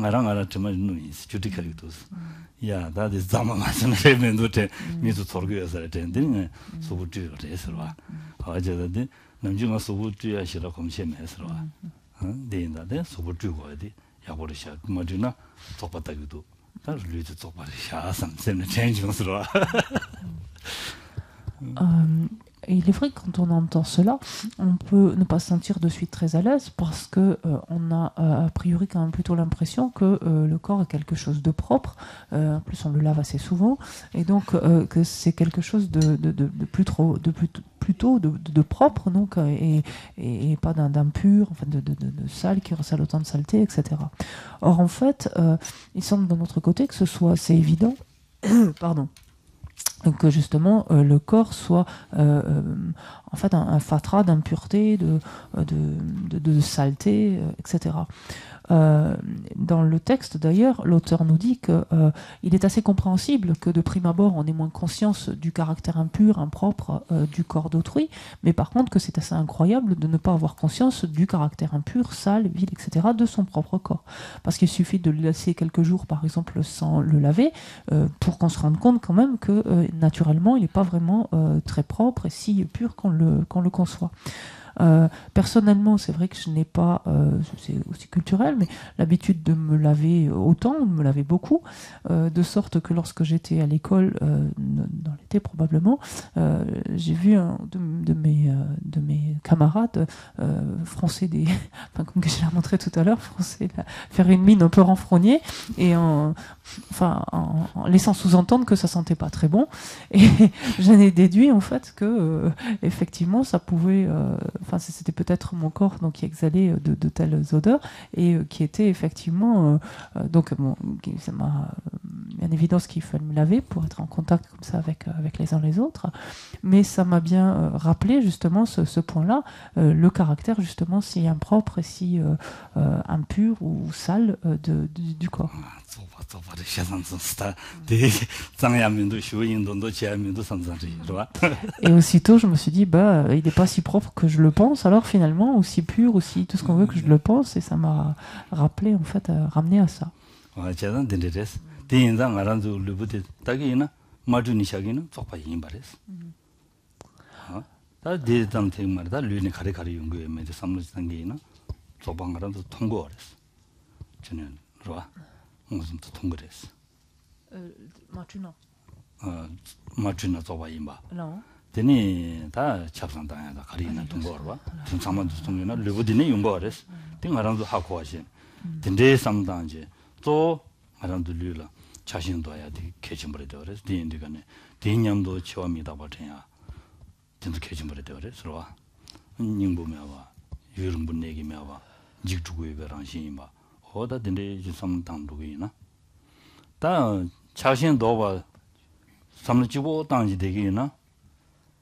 나랑 정말 놈이 있어. 주득하게 됐어. 야, 나도 잠만 맞으면 면도때 미도 돌고여서 되는데 소부주가 돼서 와. 어제도 남중가 소부주야 싫어 검시면서 와. 내인다데 소부주가 돼. 야버리샤 뭐지나 똑바다기도. Et il est vrai que quand on entend cela, on peut ne pas se sentir de suite très à l'aise parce que on a a priori quand même plutôt l'impression que le corps est quelque chose de propre. En plus, on le lave assez souvent, et donc que c'est quelque chose de plutôt de propre, donc et pas d'impur, enfin de sale qui recèle autant de saleté, etc. Or, en fait, il semble d'un autre côté que ce soit assez évident. Pardon. Que justement le corps soit en fait un fatras d'impureté, de saleté, etc. Dans le texte d'ailleurs, l'auteur nous dit qu'il est assez compréhensible que de prime abord on ait moins conscience du caractère impur, impropre du corps d'autrui, mais par contre que c'est assez incroyable de ne pas avoir conscience du caractère impur, sale, vil, etc. de son propre corps. Parce qu'il suffit de le laisser quelques jours par exemple sans le laver pour qu'on se rende compte quand même que naturellement il n'est pas vraiment très propre et si pur qu'on le conçoit. Personnellement, c'est vrai que je n'ai pas, c'est aussi culturel, mais l'habitude de me laver autant, de me laver beaucoup, de sorte que lorsque j'étais à l'école, dans l'été probablement, j'ai vu un de mes camarades froncer des, enfin comme que je l'ai montré tout à l'heure, faire une mine un peu renfrognée et en laissant sous-entendre que ça sentait pas très bon, et j'en ai déduit en fait que effectivement ça pouvait c'était peut-être mon corps donc qui exhalait de telles odeurs et qui était effectivement ça m'a bien évidence qu'il fallait me laver pour être en contact comme ça avec les uns les autres, mais ça m'a bien rappelé justement ce point-là, le caractère justement si impropre et si impur ou sale du corps. Et aussitôt je me suis dit il n'est pas si propre que je le pense alors finalement, aussi pur, aussi tout ce qu'on veut que je le pense, et ça m'a rappelé en fait ramené à ça. 되니 다 잡상당하다 가리나 동거와 중상만 동료나 르부디네 용거레스 띵아랑도 하고 하신 된데 상당제 또 아랑도 르라 자신도 해야 돼 개침버려 되어레스 디인디가네 디념도 치와미다 버텨야 된도 개침버려 되어레스 들어와 닝보면와 유름분 얘기면와 직주고에 베랑신이 봐 어다 된데 상당도이나 다 자신도 봐 삼르지고 당지 되기나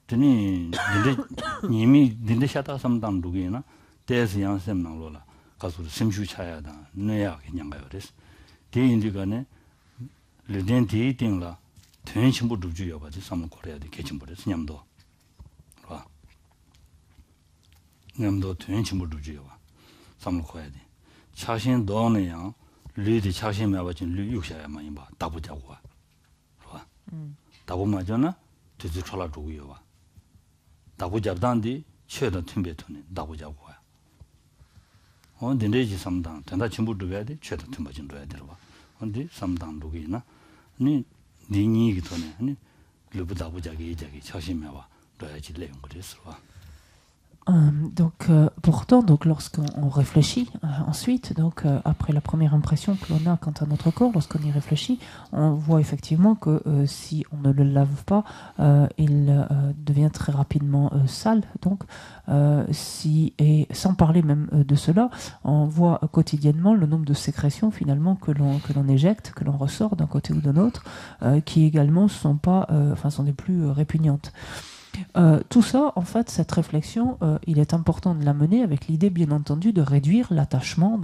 드니 님이 닌데 샤다 삼당 누구이나 대스 양셈 나로라 가서 심슈 차야다 뇌야 그냥 가요 그래서 대인들간에 르덴티 띵라 된신부 주주여 가지 삼을 거래야 돼 개침버려서 냠도 봐 냠도 된신부 주주여 삼을 거야 돼 자신 너네야 르디 자신 매버진 르 육샤야만 봐 다보자고 봐 다보 맞잖아 뒤지 철라 주고요 봐 다보잡단디 최대 틈베토네 다보자고야 근데지 삼당 된다 전부 줘야 돼 최대 틈바진 줘야 되라 봐 근데 삼당 누구이나 아니 니니기 전에 아니 르부 다보자게 이자게 처심해 와 줘야지 내용 그랬어 봐. Pourtant, lorsqu'on réfléchit ensuite, après la première impression que l'on a quant à notre corps, lorsqu'on y réfléchit, on voit effectivement que si on ne le lave pas, il devient très rapidement sale. Donc, et sans parler même de cela, on voit quotidiennement le nombre de sécrétions finalement que l'on éjecte, que l'on ressort d'un côté ou d'un autre, qui également sont des plus répugnantes. Tout ça, en fait, cette réflexion, il est important de la mener avec l'idée, bien entendu, de réduire l'attachement,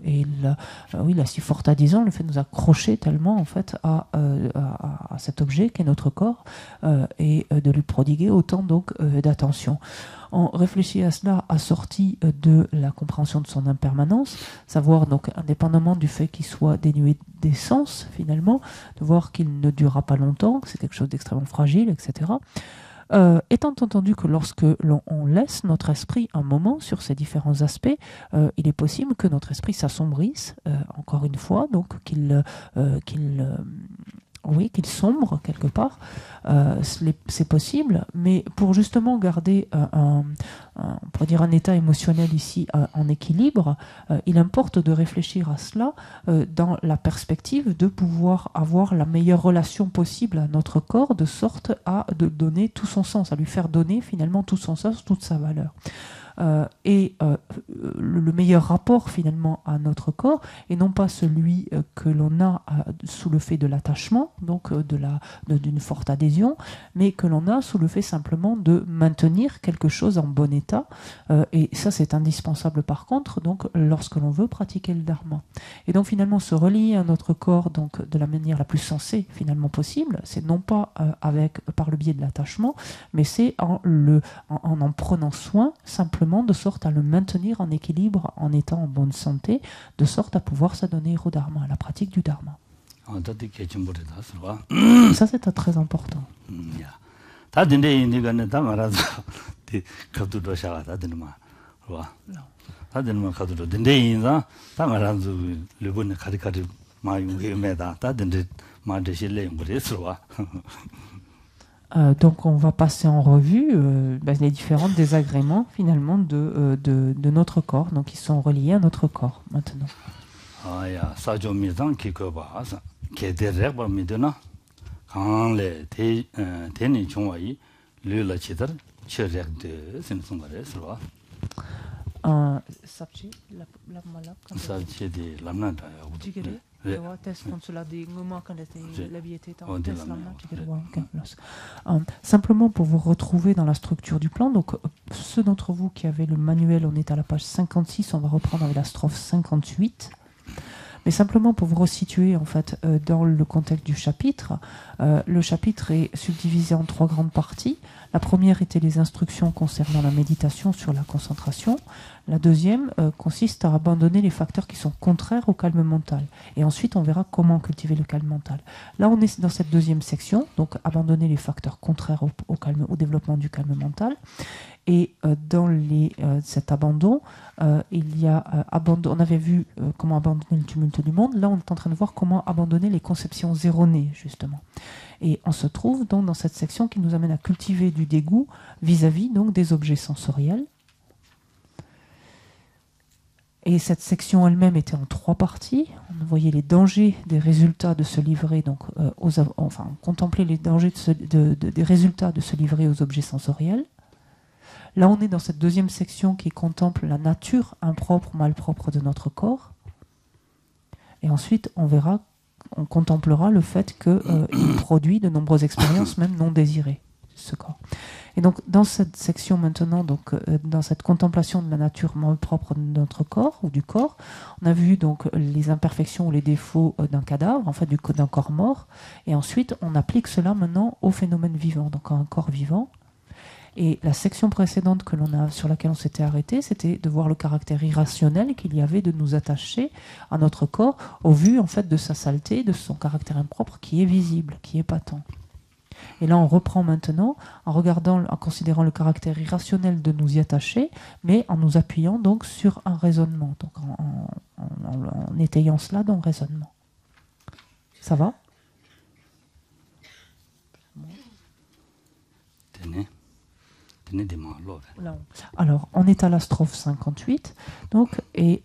et la si forte adhésion, le fait de nous accrocher tellement, en fait, à cet objet qu'est notre corps, et de lui prodiguer autant, d'attention. On réfléchit à cela assorti de la compréhension de son impermanence, savoir, indépendamment du fait qu'il soit dénué d'essence, finalement, de voir qu'il ne durera pas longtemps, que c'est quelque chose d'extrêmement fragile, etc., étant entendu que lorsque on laisse notre esprit un moment sur ces différents aspects, il est possible que notre esprit s'assombrisse, encore une fois, qu'il oui, qu'il sombre quelque part, c'est possible, mais pour justement garder on pourrait dire un état émotionnel ici en équilibre, il importe de réfléchir à cela dans la perspective de pouvoir avoir la meilleure relation possible à notre corps, de sorte à de donner tout son sens, à lui faire donner finalement tout son sens, toute sa valeur. Le meilleur rapport finalement à notre corps, et non pas celui que l'on a sous le fait de l'attachement, donc d'une forte adhésion, mais que l'on a sous le fait simplement de maintenir quelque chose en bon état, et ça c'est indispensable par contre donc lorsque l'on veut pratiquer le dharma. Et donc finalement se relier à notre corps donc de la manière la plus sensée finalement possible, c'est non pas par le biais de l'attachement, mais c'est en prenant soin simplement de sorte à le maintenir en équilibre, en étant en bonne santé, de sorte à pouvoir s'adonner au dharma, à la pratique du dharma. Ça c'est très important. Donc on va passer en revue les différents désagréments finalement de notre corps, donc qui sont reliés à notre corps maintenant. Simplement pour vous retrouver dans la structure du plan, donc ceux d'entre vous qui avaient le manuel, on est à la page 56, on va reprendre avec la strophe 58. Mais simplement pour vous resituer en fait dans le contexte du chapitre, le chapitre est subdivisé en 3 grandes parties. La première était les instructions concernant la méditation sur la concentration. La deuxième consiste à abandonner les facteurs qui sont contraires au calme mental. Et ensuite, on verra comment cultiver le calme mental. Là, on est dans cette deuxième section, donc abandonner les facteurs contraires au développement du calme mental. Et dans cet abandon, il y a on avait vu comment abandonner le tumulte du monde. Là, on est en train de voir comment abandonner les conceptions erronées, justement. Et on se trouve donc dans cette section qui nous amène à cultiver du dégoût vis-à-vis donc des objets sensoriels. Et cette section elle-même était en 3 parties. On voyait les dangers des résultats de se livrer, donc contempler les dangers des résultats de se livrer aux objets sensoriels. Là, on est dans cette deuxième section qui contemple la nature impropre, malpropre de notre corps. Et ensuite, on contemplera le fait qu'il produit de nombreuses expériences, même non désirées, ce corps. Et donc, dans cette section maintenant, donc, dans cette contemplation de la nature malpropre de notre corps, ou du corps, on a vu donc les imperfections ou les défauts d'un cadavre, en fait, d'un corps mort. Et ensuite, on applique cela maintenant au phénomène vivant, donc à un corps vivant. Et la section précédente sur laquelle on s'était arrêté, c'était de voir le caractère irrationnel qu'il y avait de nous attacher à notre corps au vu en fait de sa saleté, de son caractère impropre qui est visible, qui est patent. Et là, on reprend maintenant en considérant le caractère irrationnel de nous y attacher, mais en nous appuyant donc sur un raisonnement, donc en étayant cela dans le raisonnement. Ça va ? Alors, on est à la strophe 58. Donc, et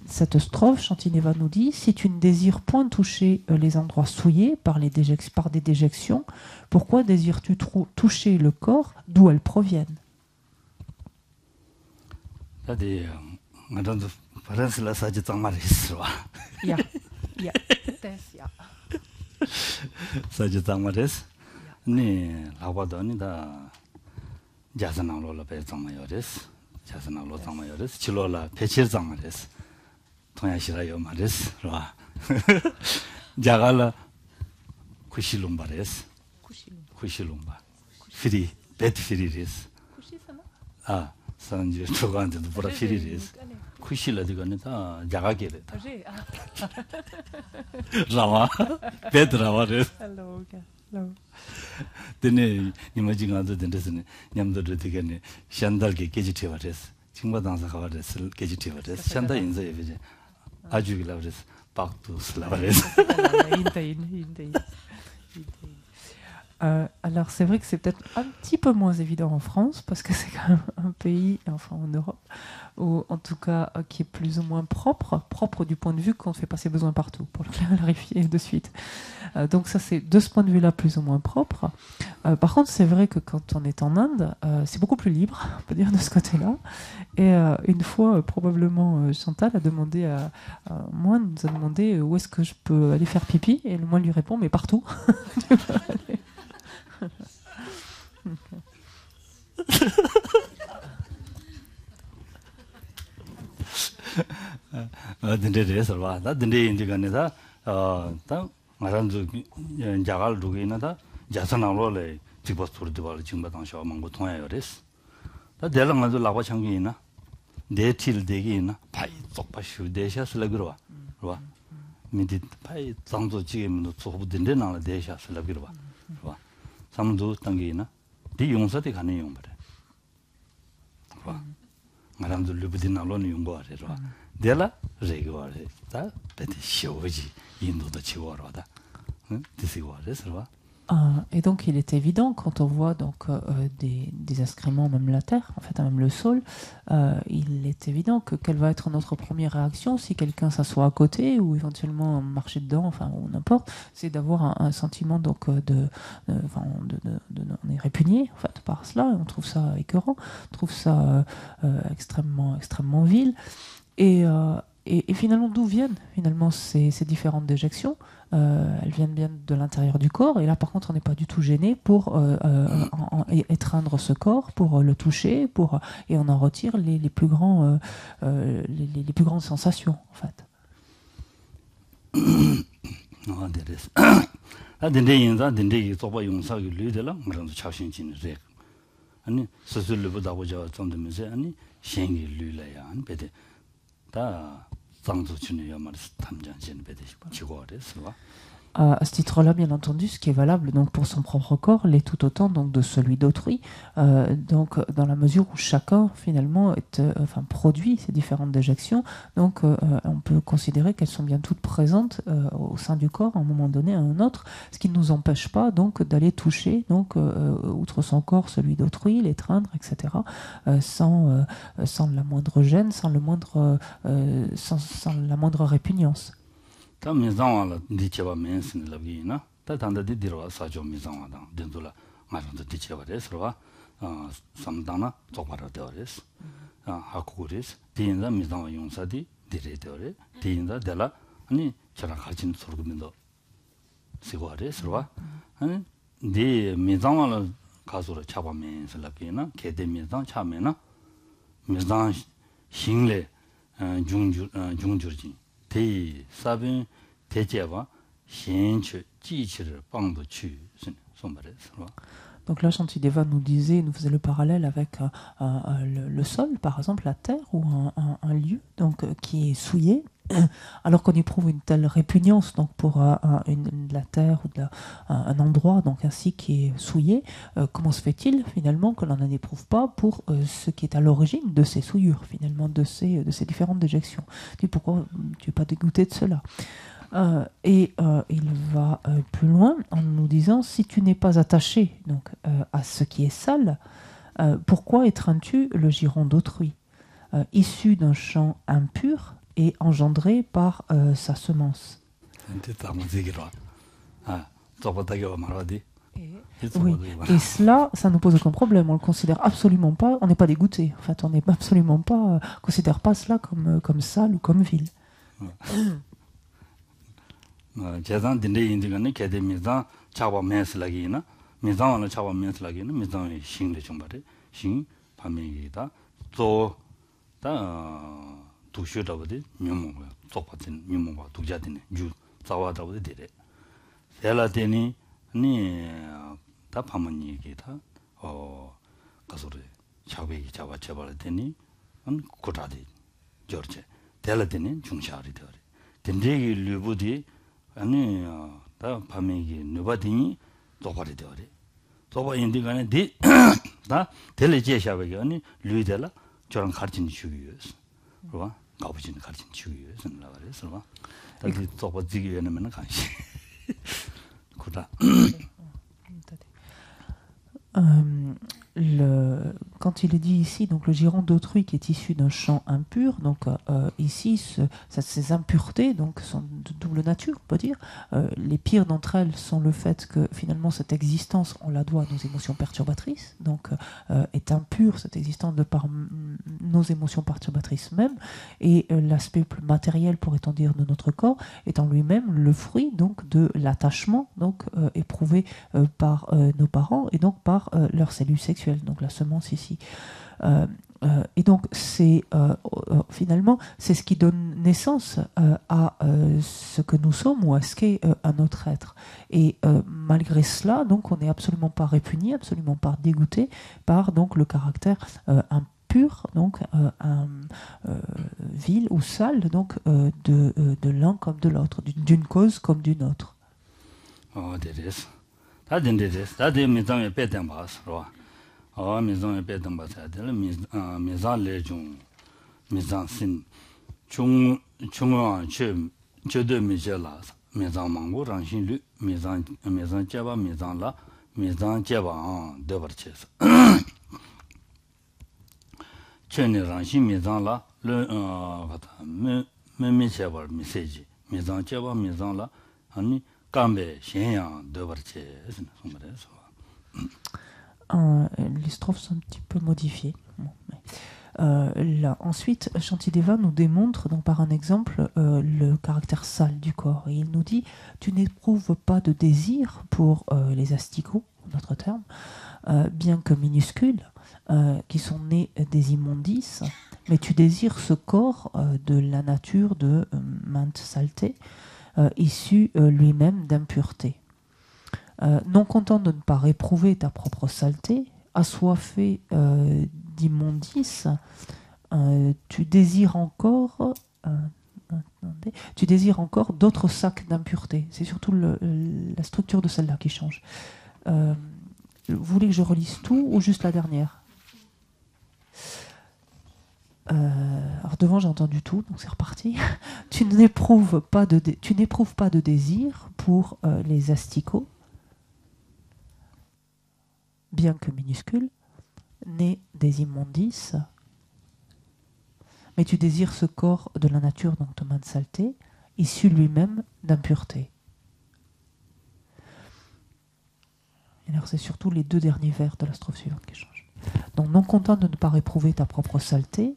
cette strophe, Shantineva nous dit: si tu ne désires point toucher les endroits souillés par des déjections, pourquoi désires-tu toucher le corps d'où elles proviennent? 자선나로라 배정마요레스 자선나로 장마요레스 치로라 배칠 장마레스 통야시라요 마레스 라 자갈라 쿠실룸바레스 쿠실룸바 피리 베트피리레스 아 산지 초간데도 보라 피리레스 쿠실라 디가네다 자가게레다 라마 베드라와레스 헬로 데네 니마징아도 된데스네 냠도르 되게네 샨달게 깨지티와레스 칭바당사가 와레스 깨지티와레스 샨다 인자에 비제 아주기라 그래서 박도 슬라바레스 인데 Alors c'est vrai que c'est peut-être un petit peu moins évident en France parce que c'est quand même un pays, enfin en Europe, ou en tout cas qui est plus ou moins propre du point de vue qu'on fait pas ses besoins partout, pour le clarifier de suite. Donc ça c'est de ce point de vue-là plus ou moins propre. Par contre c'est vrai que quand on est en Inde, c'est beaucoup plus libre, on peut dire de ce côté-là. Et une fois probablement Chantal a demandé à moi, nous a demandé où est-ce que je peux aller faire pipi, et le moi lui répond mais partout. dinde reser ba da dinde indi gane da ta ngaran zu jagal dugi na da jasana lo le jibos tur de bal jingba dang sha mang go tong ya res da de la ngazu la ba chang gi na de til de gi na pai zok pa shu de sha sla gro ba mi di pai zang zu ji mi no zu bu dinde na la de sha sla gro ba sam du dang gi na di yong sa de gan ni yong ba ba ngaran zu lu bu din na lo ni yong go re ba dela regole ta peti shoji indo da chiwara disiware serva. Et donc il est évident quand on voit donc des excréments, même la terre, en fait même le sol, il est évident que quelle va être notre première réaction si quelqu'un s'assoit à côté ou éventuellement marcher dedans, enfin ou n'importe, c'est d'avoir un sentiment donc on est répugné en fait par cela, on trouve ça écœurant, on trouve ça extrêmement vil. Et finalement, d'où viennent finalement ces différentes déjections? Elles viennent bien de l'intérieur du corps. Et là, par contre, on n'est pas du tout gêné pour étreindre ce corps, pour le toucher, et on en retire les plus grandes sensations, en fait. À ce titre-là, bien entendu, ce qui est valable donc pour son propre corps l'est tout autant donc de celui d'autrui. Donc, dans la mesure où chacun finalement produit ces différentes déjections, donc on peut considérer qu'elles sont bien toutes présentes au sein du corps à un moment donné à un autre, ce qui ne nous empêche pas donc d'aller toucher donc outre son corps celui d'autrui, l'étreindre, etc. Sans la moindre gêne, sans la moindre répugnance. Ta mizangwa di cheba mensin labgi na ta tanda di dirwa sajo mizangwa dang dindula ngarang di cheba res rwa samdana tsokpara dewa res hakuku res di inza mizangwa yungsa di dire dewa re di inza dela ani chara kharchin surgu mindo sikwa res rwa di mizangwa la kasura chaba mensin labgi na kede mizang cha me na mizang shingle jungjurjin 대 사빈 대제와 현체 지치를 방도 취 손발에서. Donc là, Shantideva nous faisait le parallèle avec le sol, par exemple la terre ou un lieu donc qui est souillé, alors qu'on éprouve une telle répugnance donc pour la terre ou un endroit donc ainsi qui est souillé. Comment se fait-il finalement que l'on n'en éprouve pas pour ce qui est à l'origine de ces souillures, finalement de ces différentes déjections? Pourquoi tu n'es pas dégoûté de cela? Il va plus loin en nous disant, si tu n'es pas attaché donc, à ce qui est sale, pourquoi étreins-tu le giron d'autrui, issu d'un champ impur et engendré par sa semence? Oui, et cela, ça ne pose aucun problème, on le considère absolument pas, on n'est pas dégoûté, en fait, on n'est absolument pas, considère pas cela comme sale ou comme vil. 제단 딘데 인디가네 개데 미장 차바 메스라기나 미장을 차바 메스라기나 미장의 신의 정발에 신 밤이다 또다 두셔다버디 명목을 똑같은 명목과 독자되네 주 자와다버디 되래 셀라데니 니다 밤은 얘기다 가서래 차베기 잡아 잡아라더니 고다디 저르제 델라데니 중샤리 되래 딘데기 류부디 아니 다 밤에기 누바딩이 도바리 되어래 도바 인디가네 디다 텔레제샤베기 아니 류이델라 저랑 가르친 주의였어 그봐 가부진 가르친 주의였어 나가래서 봐 다시 도바 지기 위해는 간시 kuda. Quand il est dit ici, donc le giron d'autrui qui est issu d'un champ impur, donc ici ces impuretés donc sont de double nature, on peut dire. Les pires d'entre elles sont le fait que finalement cette existence, on la doit à nos émotions perturbatrices, donc est impure cette existence de par nos émotions perturbatrices même, et l'aspect plus matériel, pourrait-on dire, de notre corps est en lui-même le fruit donc de l'attachement donc éprouvé par nos parents et donc par leurs cellules sexuelles, donc la semence ici. Et donc c'est finalement c'est ce qui donne naissance à ce que nous sommes ou à ce qu'est un autre être. Et malgré cela, donc on n'est absolument pas répugné, absolument pas dégoûté par donc le caractère impur, donc vil ou sale, donc de l'un comme de l'autre, d'une cause comme d'une autre. Oh, dedes. Ta dedes. Ta de mizang ye peten bas, ro. Oh, mizang ye peten bas ya de mizang le jung mizang sin chung che de mi je la mizang mangu rang xin lu mizang jeba mizang la mizang jeba de bar che che ne rang xin mizang la le me jeba mi seji mizang jeba mizang la ani kambe xianyang de bar che les strophes sont un petit peu modifiées. Bon, là, ensuite, Shantideva nous démontre donc, par un exemple le caractère sale du corps. Et il nous dit « Tu n'éprouves pas de désir pour les asticots, en d'autres termes, bien que minuscules, qui sont nés des immondices, mais tu désires ce corps de la nature de mainte saleté, issu lui-même d'impureté. Non content de ne pas réprouver ta propre saleté, assoiffé d'immondice, tu désires encore d'autres sacs d'impureté. C'est surtout la structure de celle-là qui change. Vous voulez que je relise tout ou juste la dernière? Alors devant j'ai entendu tout, donc c'est reparti. Tu n'éprouves pas de désir pour les asticots, bien que minuscules, nés des immondices, mais tu désires ce corps de la nature, donc de mainte saleté, issu lui-même d'impureté. Et alors c'est surtout les deux derniers vers de la strophe suivante qui changent. Donc non content de ne pas réprouver ta propre saleté,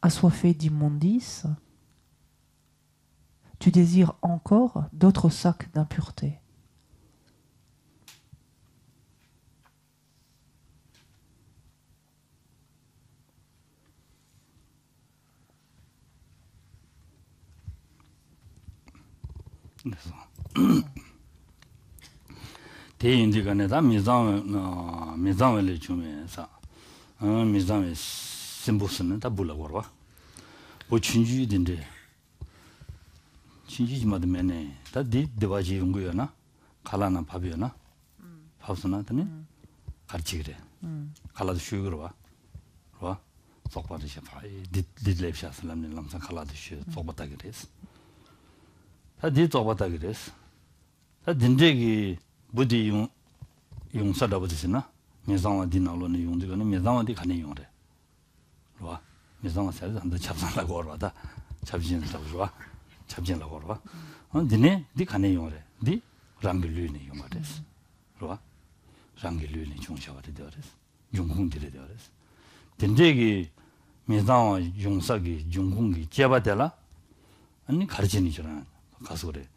assoiffé d'immondices, tu désires encore d'autres sacs d'impureté. 대인들간에다 미장을 주면서 미장의 심부스는 다 불러고 봐. 뭐 춘주인데 춘주지마도 매네 다디 대바지 용구여나 갈라나 밥이여나 밥스나더니 같이 그래. 갈라도 쉬으러 와. 와. 속바도 셔파. 디드랩샤슬람네 람상 갈라도 쉬 속바다 그랬어. 다디 속바다 그랬어. 다 딘데기 부디 용사다 버지나 미장와 디나로는 용되거는 미장와디 가는 용래. 와. 미장와 살도 한다 잡산다고 그러다. 잡진다고 좋아. 잡진라고 그러와. 니네 니 가는 용래. 니 랑글류네 용마데스. 와. 랑글류네 중샤와데 되어레스. 용공들에 되어레스. 딘데기 미장와 용사기 용공기 제바텔라 아니 가르치니 저는 가서 그래.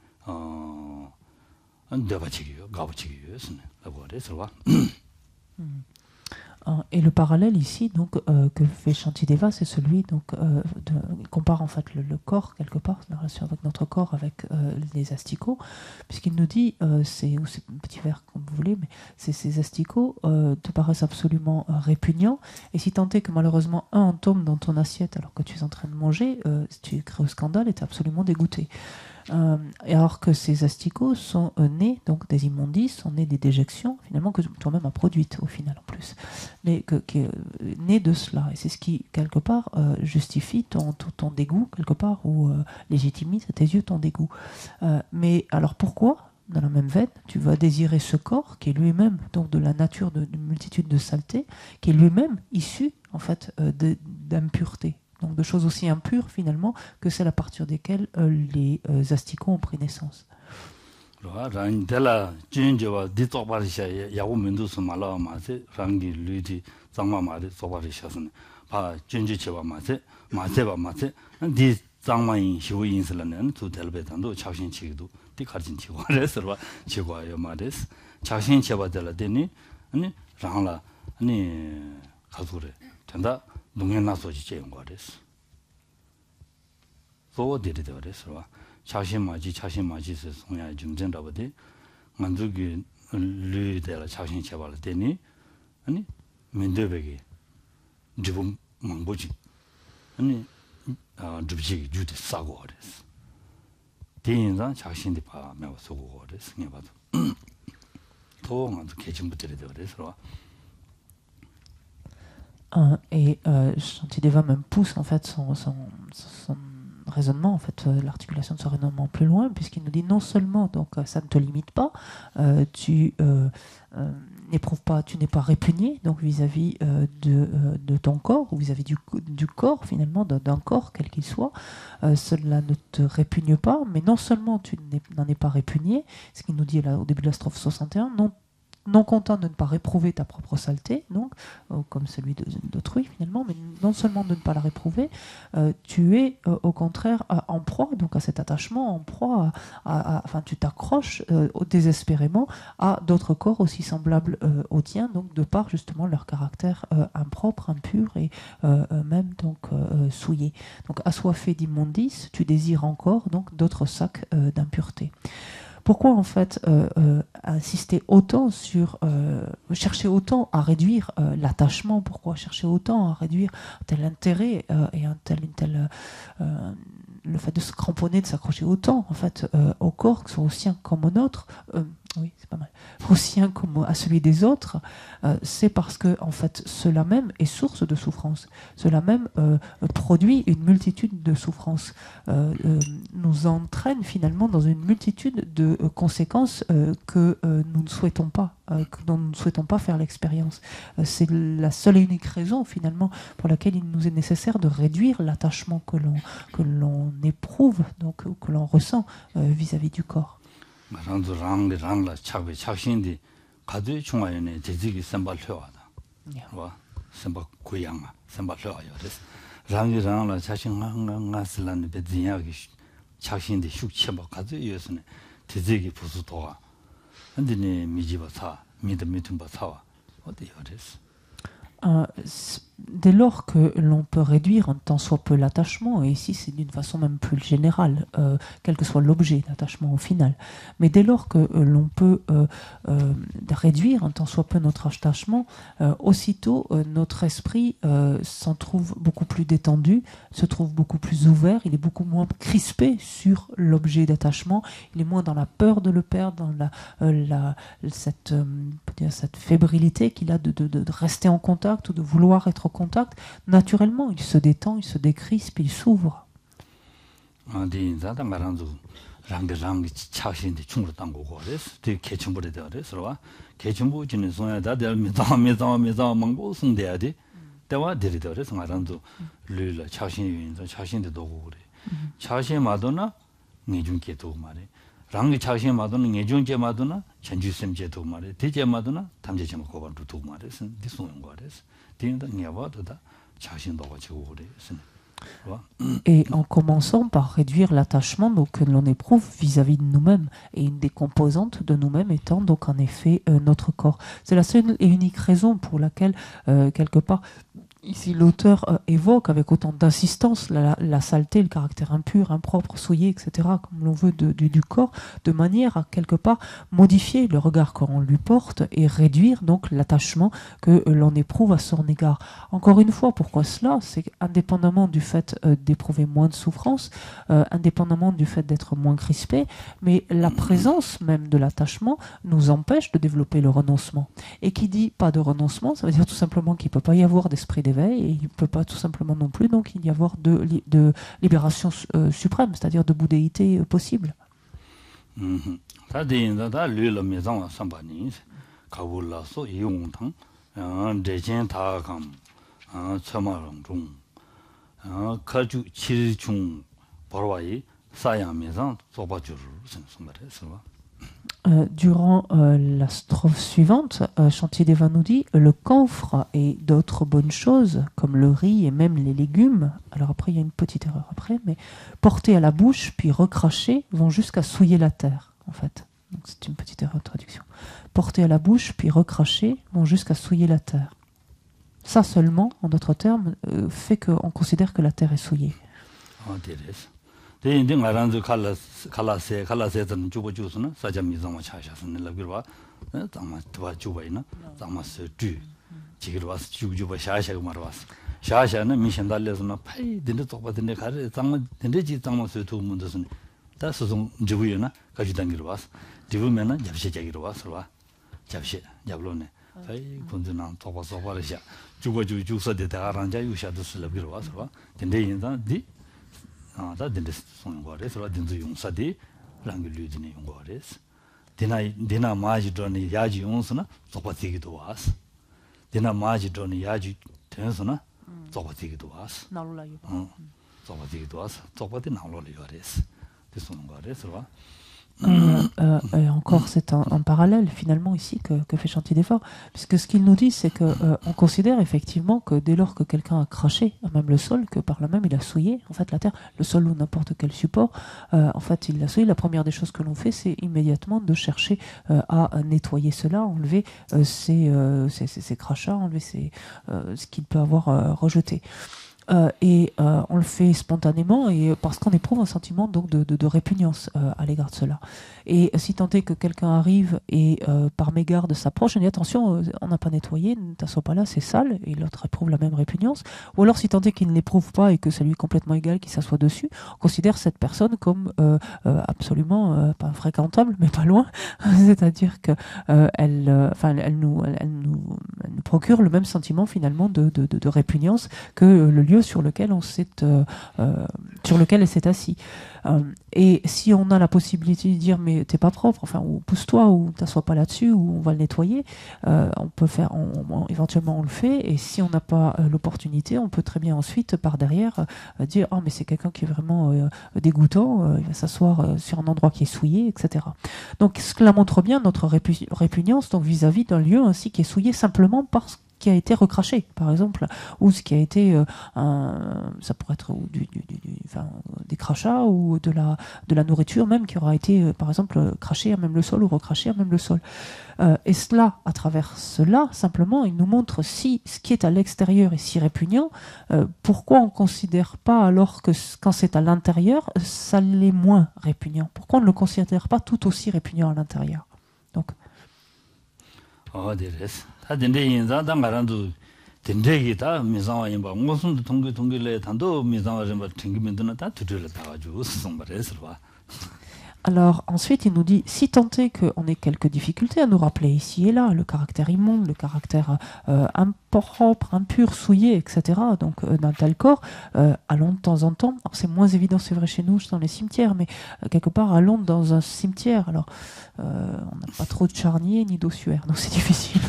Et le parallèle ici donc que fait Shantideva, c'est celui donc il compare en fait le corps quelque part, la relation avec notre corps avec les asticots, puisqu'il nous dit c'est un petit vers comme vous voulez, mais ces asticots te paraissent absolument répugnants, et si tant est que malheureusement un en tombe dans ton assiette alors que tu es en train de manger, tu crées au scandale et tu es absolument dégoûté. Et alors que ces asticots sont nés donc des immondices, sont nés des déjections finalement que toi-même as produites au final en plus, mais qui est né de cela, et c'est ce qui quelque part justifie ton dégoût quelque part, ou légitimise à tes yeux ton dégoût. Mais alors pourquoi dans la même veine, tu vas désirer ce corps qui est lui-même, donc de la nature d'une multitude de saletés, qui est lui-même issu, en fait, d'impureté. Donc de choses aussi impures, finalement, que celles à partir desquelles les asticots ont pris naissance. 장마인 시고 인슬라는 두 델베단도 자신 치기도 디카진 치고 그래서 치고요 말레스 자신 쳐봐들 되니 아니 랑라 아니 가수래 된다 농연 나서지 제용 거랬어 소들이도 그래서 자신 맞이서 송야 좀 전다버디 만족이 르데라 자신 쳐봐를 되니 아니 민대백이 지금 망보지 아니 줍지 주디 싸고 그랬어. 대인상 자신이 봐 매워 쓰고 그랬어. 내 봐도. 도망도 개침부터 그래서. Et Shantideva même pousse en fait son raisonnement, en fait, l'articulation de ce raisonnement plus loin, puisqu'il nous dit non seulement donc ça ne te limite pas, tu n'éprouves pas, tu n'es pas répugné donc vis-à-vis de ton corps ou vis-à-vis du corps finalement d'un corps quel qu'il soit, cela ne te répugne pas, mais non seulement tu n'en es pas répugné, ce qu'il nous dit là au début de la strophe 61, non content de ne pas réprouver ta propre saleté, donc, comme celui d'autrui finalement, mais non seulement de ne pas la réprouver, tu es au contraire en proie donc à cet attachement, en proie, enfin tu t'accroches désespérément à d'autres corps aussi semblables au tien, donc de par justement leur caractère impropre, impur et même donc souillé. Donc assoiffé d'immondices, tu désires encore donc d'autres sacs d'impureté. Pourquoi en fait insister autant sur, chercher autant à réduire l'attachement? Pourquoi chercher autant à réduire tel intérêt et le fait de se cramponner, de s'accrocher autant en fait au corps, que ce soit au sien comme au nôtre, oui c'est pas mal, au sien comme à celui des autres, c'est parce que en fait cela même est source de souffrance. Cela même produit une multitude de souffrances, nous entraîne finalement dans une multitude de conséquences que nous ne souhaitons pas, dont nous ne souhaitons pas faire l'expérience. C'est la seule et unique raison finalement pour laquelle il nous est nécessaire de réduire l'attachement que l'on éprouve, donc que l'on ressent vis-à-vis du corps. Dès lors que l'on peut réduire un tant soit peu l'attachement, et ici c'est d'une façon même plus générale, quel que soit l'objet d'attachement au final, mais dès lors que l'on peut réduire un tant soit peu notre attachement, aussitôt notre esprit s'en trouve beaucoup plus détendu, se trouve beaucoup plus ouvert, il est beaucoup moins crispé sur l'objet d'attachement, il est moins dans la peur de le perdre, dans cette fébrilité qu'il a de rester en contact ou de vouloir être au contact. Naturellement, il se détend, il se décrispe, il s'ouvre. 랑이 차신 마도는 예중제 마도나 전주심제 도 말에 대제 마도나 담제제 고반도 도 말에서 디송은 거래서 뒤에다 녀바도다 차신도 가지고 그래서 Et en commençant par réduire l'attachement donc, que l'on éprouve vis-à-vis de nous-mêmes, et une des composantes de nous-mêmes étant donc en effet notre corps. C'est la seule et unique raison pour laquelle, quelque part, ici l'auteur évoque avec autant d'insistance la saleté, le caractère impur, impropre, souillé, etc., comme l'on veut du corps, de manière à quelque part modifier le regard qu'on lui porte et réduire donc l'attachement que l'on éprouve à son égard. Encore une fois, pourquoi cela? C'est indépendamment du fait d'éprouver moins de souffrance, indépendamment du fait d'être moins crispé, mais la présence même de l'attachement nous empêche de développer le renoncement. Et qui dit pas de renoncement, ça veut dire tout simplement qu'il ne peut pas y avoir d'esprit d'éveil, et il ne peut pas tout simplement non plus donc il y avoir de libération suprême, c'est-à-dire de bouddhéité possible. 다 되는다 다 류를 매장 상반이 가불라서 이용탕 대전 다감 처마랑 중 가주 칠중 바로와이 사양면상 소바주를 생성말해서 Durant la strophe suivante, Shantideva nous dit le camphre et d'autres bonnes choses, comme le riz et même les légumes, alors après il y a une petite erreur après, mais portés à la bouche puis recrachés vont jusqu'à souiller la terre, en fait. Donc c'est une petite erreur de traduction. Portés à la bouche puis recrachés vont jusqu'à souiller la terre. Ça seulement, en d'autres termes, fait qu'on considère que la terre est souillée. 대인데 말한저 칼라세는 주고 주스는 사자미상마 차샤스는 라기와 담마 도와 주바이나 담마스 주 지기로 와서 주주바 샤샤가 말아왔어 샤샤는 미신달레스나 파이 딘데 똑바딘데 가르 담마 딘데지 담마스 도문도스는 다 소송 주부이나 가지 당기로 왔어 주부면은 잡시자기로 왔어 와 잡시 잡로네 파이 군드나 똑바서 버르샤 주고 주서데 다란자 유샤도스 라기로 왔어 와 딘데 인자 디 다 딘데스 손 거래서 딘즈 용사디 랑글류디네 용거래스 디나 마지도니 야지 용스나 똑바티기도 왔어 디나 마지도니 야지 된서나 똑바티기도 왔어 나올라요. 똑바티기도 왔어 똑바티 나올라요 그래서 손 거래서 와 Et encore, c'est un parallèle finalement ici que fait Shantideva, puisque ce qu'il nous dit, c'est que on considère effectivement que dès lors que quelqu'un a craché, même le sol, que par là même il a souillé, en fait la terre, le sol ou n'importe quel support, en fait il l'a souillé. La première des choses que l'on fait, c'est immédiatement de chercher à nettoyer cela, enlever ces crachats, enlever ce qu'il peut avoir rejeté. Et on le fait spontanément et parce qu'on éprouve un sentiment donc de répugnance à l'égard de cela. Et si tant est que quelqu'un arrive et par mégarde s'approche, on dit attention, on n'a pas nettoyé, ne t'assois pas là, c'est sale, et l'autre éprouve la même répugnance. Ou alors si tant est qu'il ne l'éprouve pas et que ça lui est complètement égal qu'il s'assoit dessus, on considère cette personne comme absolument pas fréquentable, mais pas loin. C'est-à-dire que elle nous procure le même sentiment finalement de répugnance que le lieu sur lequel elle s'est assis. Et si on a la possibilité de dire mais t'es pas propre, enfin ou pousse-toi ou t'assois pas là-dessus ou on va le nettoyer, on peut faire, éventuellement on le fait. Et si on n'a pas l'opportunité, on peut très bien ensuite par derrière dire oh mais c'est quelqu'un qui est vraiment dégoûtant, il va s'asseoir sur un endroit qui est souillé, etc. Donc cela montre bien notre répugnance donc vis-à-vis d'un lieu ainsi qui est souillé simplement parce qui a été recraché, par exemple, ou ce qui a été, ça pourrait être des crachats ou de la nourriture même qui aura été, par exemple, crachée à même le sol ou recrachée à même le sol. Et cela, à travers cela, simplement, il nous montre si ce qui est à l'extérieur est si répugnant, pourquoi on ne considère pas alors que quand c'est à l'intérieur, ça l'est moins répugnant. Pourquoi on ne le considère pas tout aussi répugnant à l'intérieur. Donc. 다 딘데 인자 당가란도 딘데기다 미상와 임바 무슨 동글에 단도 미상와 좀 튕기면은 다 두들을 다 가지고 성발해서 봐. Alors ensuite il nous dit si tant est qu'on ait quelques difficultés à nous rappeler ici et là le caractère immonde, le caractère impropre, impur, souillé, etc. Donc d'un tel corps, allons de temps en temps. Alors c'est moins évident, c'est vrai chez nous, dans les cimetières, mais quelque part allons dans un cimetière. Alors on n'a pas trop de charniers ni d'ossuaires, donc c'est difficile.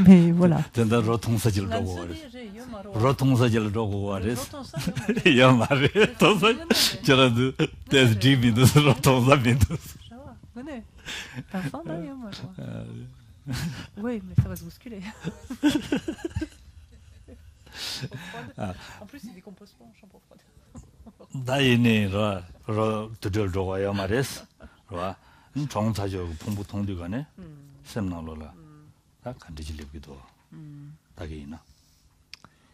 mais voilà. 로통사질라고 하래서 야 말해 저라도 there's deep in the 로통사민도 venez enfant d'ailleurs moi oui mais ça va se bousculer en plus il décompose pas en chambre froide 다이네 로 두들도가야 말했어 와 정사적 풍부 통디간에 셈나로라 다 간디질리기도 다게이나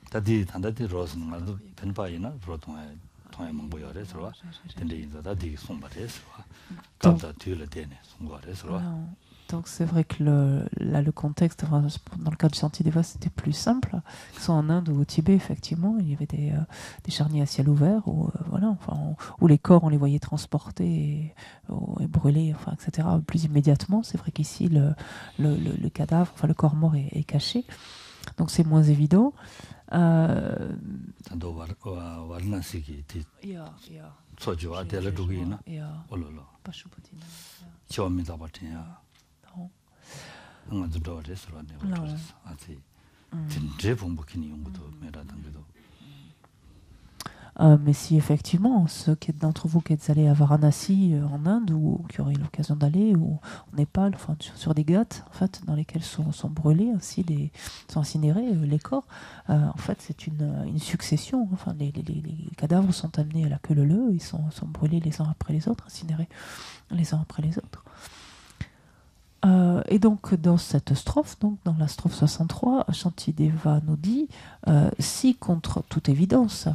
다디 단다디 로스는 말도 벤바이나 로통에 통에 먹고요래서 근데 이제 다디 송바래서 갑다 뒤를 대네 송거래서 Donc c'est vrai que le contexte, enfin, dans le cas du Shantideva, c'était plus simple. Que ce soit en Inde ou au Tibet, effectivement, il y avait des charniers à ciel ouvert, où les corps, on les voyait transportés et brûlés, enfin, etc. plus immédiatement. C'est vrai qu'ici, le cadavre, enfin le corps mort est caché. Donc c'est moins évident. 처음에 잡았냐. 응아도 레스토랑에 왔어. 아직 진짜 봉복이니 용도도 메라당도. Mais si effectivement, ceux d'entre vous qui êtes allés à Varanasi en Inde ou qui auraient l'occasion d'aller ou au Népal, enfin sur des ghats en fait dans lesquels sont brûlés ainsi sont incinérés les corps, en fait c'est une succession. Enfin les cadavres sont amenés à la queue leu, ils sont brûlés les uns après les autres, incinérés les uns après les autres. Et donc dans cette strophe, donc dans la strophe 63, Shantideva nous dit si contre toute évidence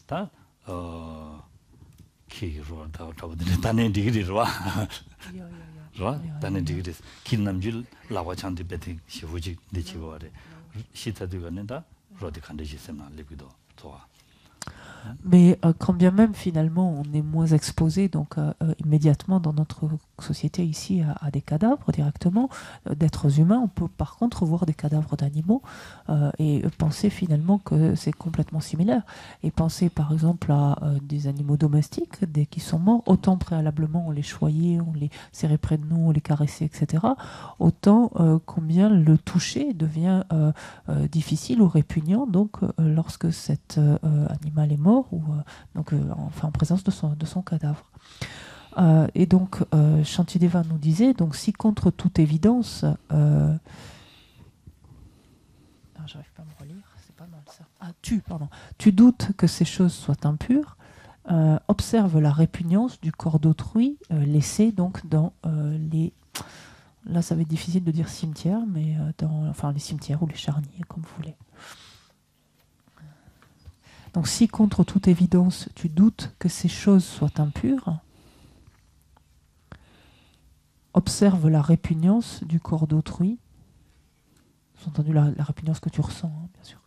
다 키로 다버들 단에 디그리로 와 단에 디그리 긴남줄 라와찬데 베티 시후지 데치고래 시타드가는다 로디 칸데지 세나 리비도 좋아. Mais quand bien même finalement on est moins exposé donc immédiatement dans notre société ici à des cadavres directement d'êtres humains, on peut par contre voir des cadavres d'animaux et penser finalement que c'est complètement similaire et penser par exemple à des animaux domestiques dès qu'ils sont morts, autant préalablement on les choyait, on les serrait près de nous, on les caressait etc., autant combien le toucher devient difficile ou répugnant donc lorsque cet animal est mort ou donc enfin en présence de son cadavre. Et donc Shantideva nous disait donc si contre toute évidence non, j'arrive pas à me relire, c'est pas mal ça. Tu doutes que ces choses soient impures, observe la répugnance du corps d'autrui laissé donc dans les, là ça va être difficile de dire cimetière, mais dans enfin les cimetières ou les charniers comme vous voulez. Donc si contre toute évidence tu doutes que ces choses soient impures, observe la répugnance du corps d'autrui. Vous avez entendu la répugnance que tu ressens, hein, bien sûr.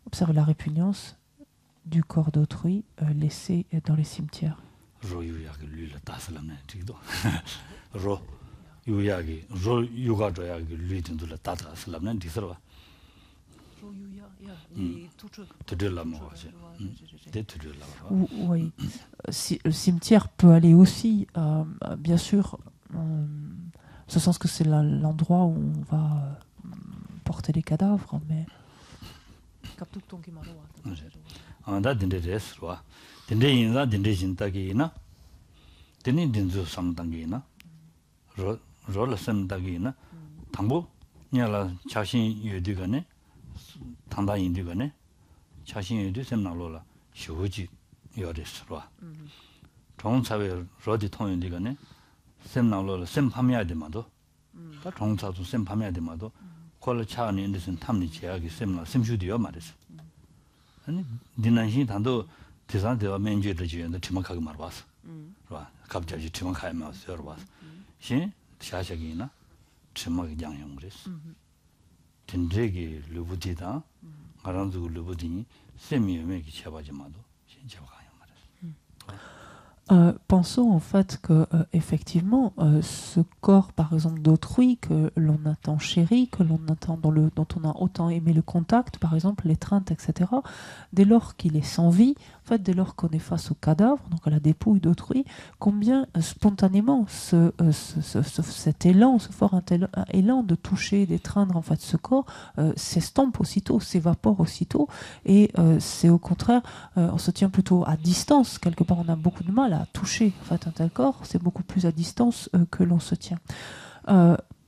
Observe la répugnance du corps d'autrui laissé dans les cimetières. Oui. Le cimetière peut aller aussi, bien sûr, ce sens que c'est l'endroit où on va porter les cadavres, mais 당다 인디가네 자신이 셈나로라 쇼지 요레스와 정사회 로디 통인디가네 셈나로라 셈파미야 되마도 다 정사도 셈파미야 되마도 콜 차니 인디슨 탐니 제약이 셈나 셈슈디요 말이스 아니 디난시 단도 대산되어 면제를 지연도 지막하게 말와서 봐 갑자기 지막하게 말서 여러 봐서 신 샤샤기나 지막이 양용 그랬어 진짜게 루부디다 가랑주 루부디니 세미에메기 쳐봐지마도 진짜 가요 말이야. Pensons en fait que effectivement ce corps par exemple d'autrui que l'on a tant chéri, que l'on attend dont on a autant aimé le contact, par exemple l'étreinte, etc. Dès lors qu'il est sans vie, en fait dès lors qu'on est face au cadavre, donc à la dépouille d'autrui, combien spontanément cet élan, ce fort élan de toucher, d'étreindre en fait ce corps s'estompe aussitôt, s'évapore aussitôt, et c'est au contraire, on se tient plutôt à distance quelque part, on a beaucoup de mal à toucher en fait un tel corps, c'est beaucoup plus à distance que l'on se tient.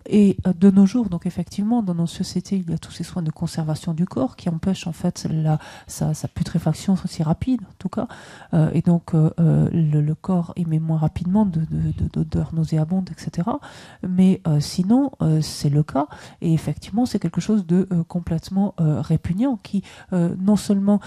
Et de nos jours, donc effectivement, dans nos sociétés, il y a tous ces soins de conservation du corps qui empêchent en fait sa putréfaction aussi rapide, en tout cas. Et donc le corps émet moins rapidement d'odeurs nauséabondes, etc. Mais sinon, c'est le cas. Et effectivement, c'est quelque chose de complètement répugnant qui non seulement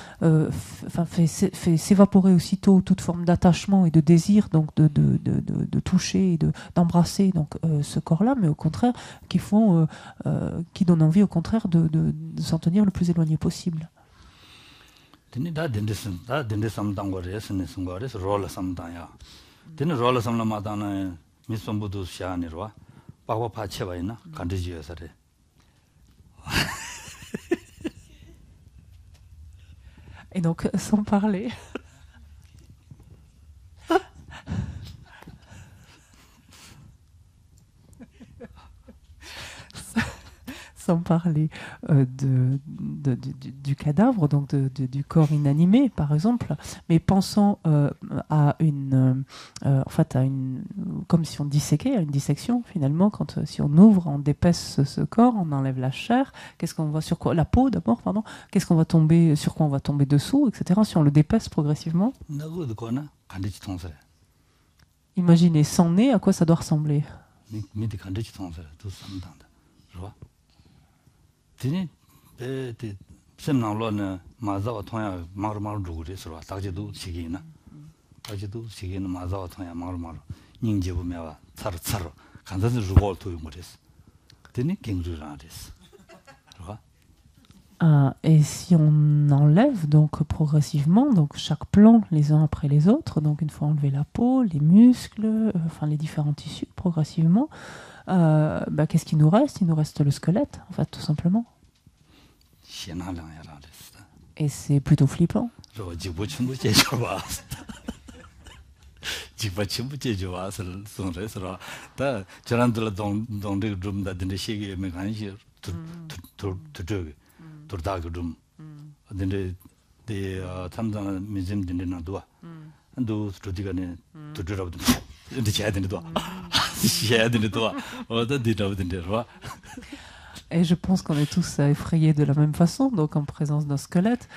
fait s'évaporer aussitôt toute forme d'attachement et de désir, donc de toucher et d'embrasser donc ce corps-là, mais au contraire qui donnent envie au contraire de s'en tenir le plus éloigné possible. Dini da dindi samdang go res ni sungo res rola samdang ya. Dini rola samla madana misombudu sha ni ro. Pagwa pa che bai na kanji ji sare. Et donc, sans parler. Sans parler du cadavre, donc du corps inanimé, par exemple, mais pensant à comme si on disséquait, à une dissection finalement, si on ouvre, on dépaisse ce corps, on enlève la chair, qu'est-ce qu'on va sur quoi, la peau d'abord, pardon, qu'est-ce qu'on va tomber, sur quoi on va tomber dessous, etc. Si on le dépaisse progressivement. Imaginez sans nez, à quoi ça doit ressembler. Tini semnanglo mazawa thoya mar rugure sura takjidu sigina mazawa thoya mar ningjebu mewa tsar kanzazi rugol toyu mures tini kingru res. Et si on enlève donc progressivement donc chaque plan les uns après les autres, donc une fois enlevé la peau, les muscles, les différents tissus progressivement, qu'est-ce qu'il nous reste? Il nous reste le squelette, en fait, tout simplement. Et c'est plutôt flippant. Et je pense qu'on est tous effrayés de la même façon, donc en présence d'un squelette,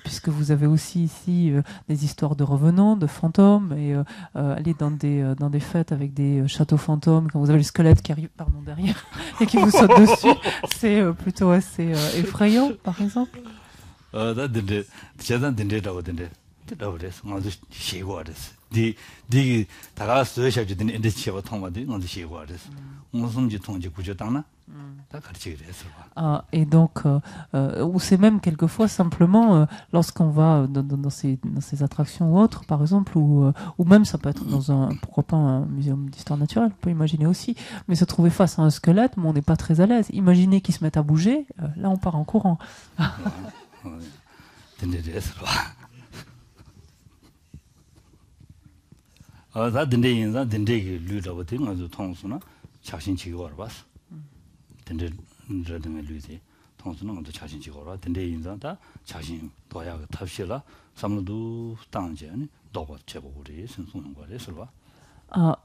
puisque vous avez aussi ici des histoires de revenants, de fantômes, et aller dans des fêtes avec des châteaux fantômes, quand vous avez le squelette qui arrive derrière et qui vous saute dessus, c'est plutôt assez effrayant, par exemple. Et donc, ou c'est même quelquefois simplement lorsqu'on va dans ces attractions ou autres, par exemple, ou même ça peut être dans pourquoi pas un muséum d'histoire naturelle, on peut imaginer aussi, mais se trouver face à un squelette, mais on n'est pas très à l'aise. Imaginez qu'il se mette à bouger, là on part en courant.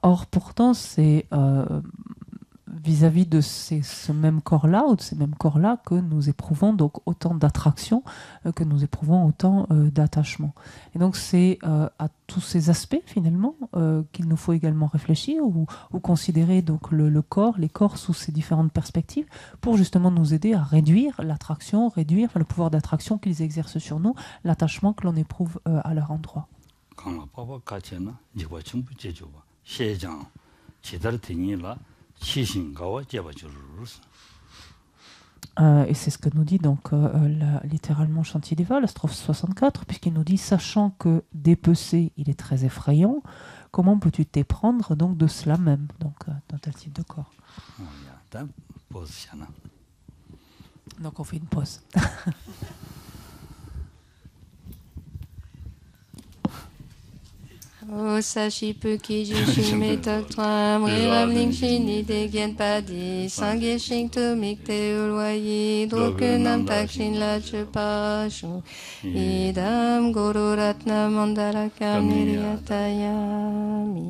Or pourtant c'est vis-à-vis de ce même corps-là, ou de ces mêmes corps-là, que nous éprouvons donc autant d'attraction, que nous éprouvons autant d'attachement. Et donc c'est à tous ces aspects finalement qu'il nous faut également réfléchir, ou considérer donc le corps, les corps sous ces différentes perspectives, pour justement nous aider à réduire l'attraction, réduire le pouvoir d'attraction qu'ils exercent sur nous, l'attachement que l'on éprouve à leur endroit. Et c'est ce que nous dit donc littéralement Shantideva, la strophe 64, puisqu'il nous dit, sachant que dépecer il est très effrayant, comment peux-tu t'éprendre donc de cela même, donc d'un tel type de corps. Donc on fait une pause. O sashi puki jishin me taktram riram lingshin ni de gen padi sangye shing tu mikte ulwayi drokunam takshin la chupashu idam guru ratna mandala kam niryatayami.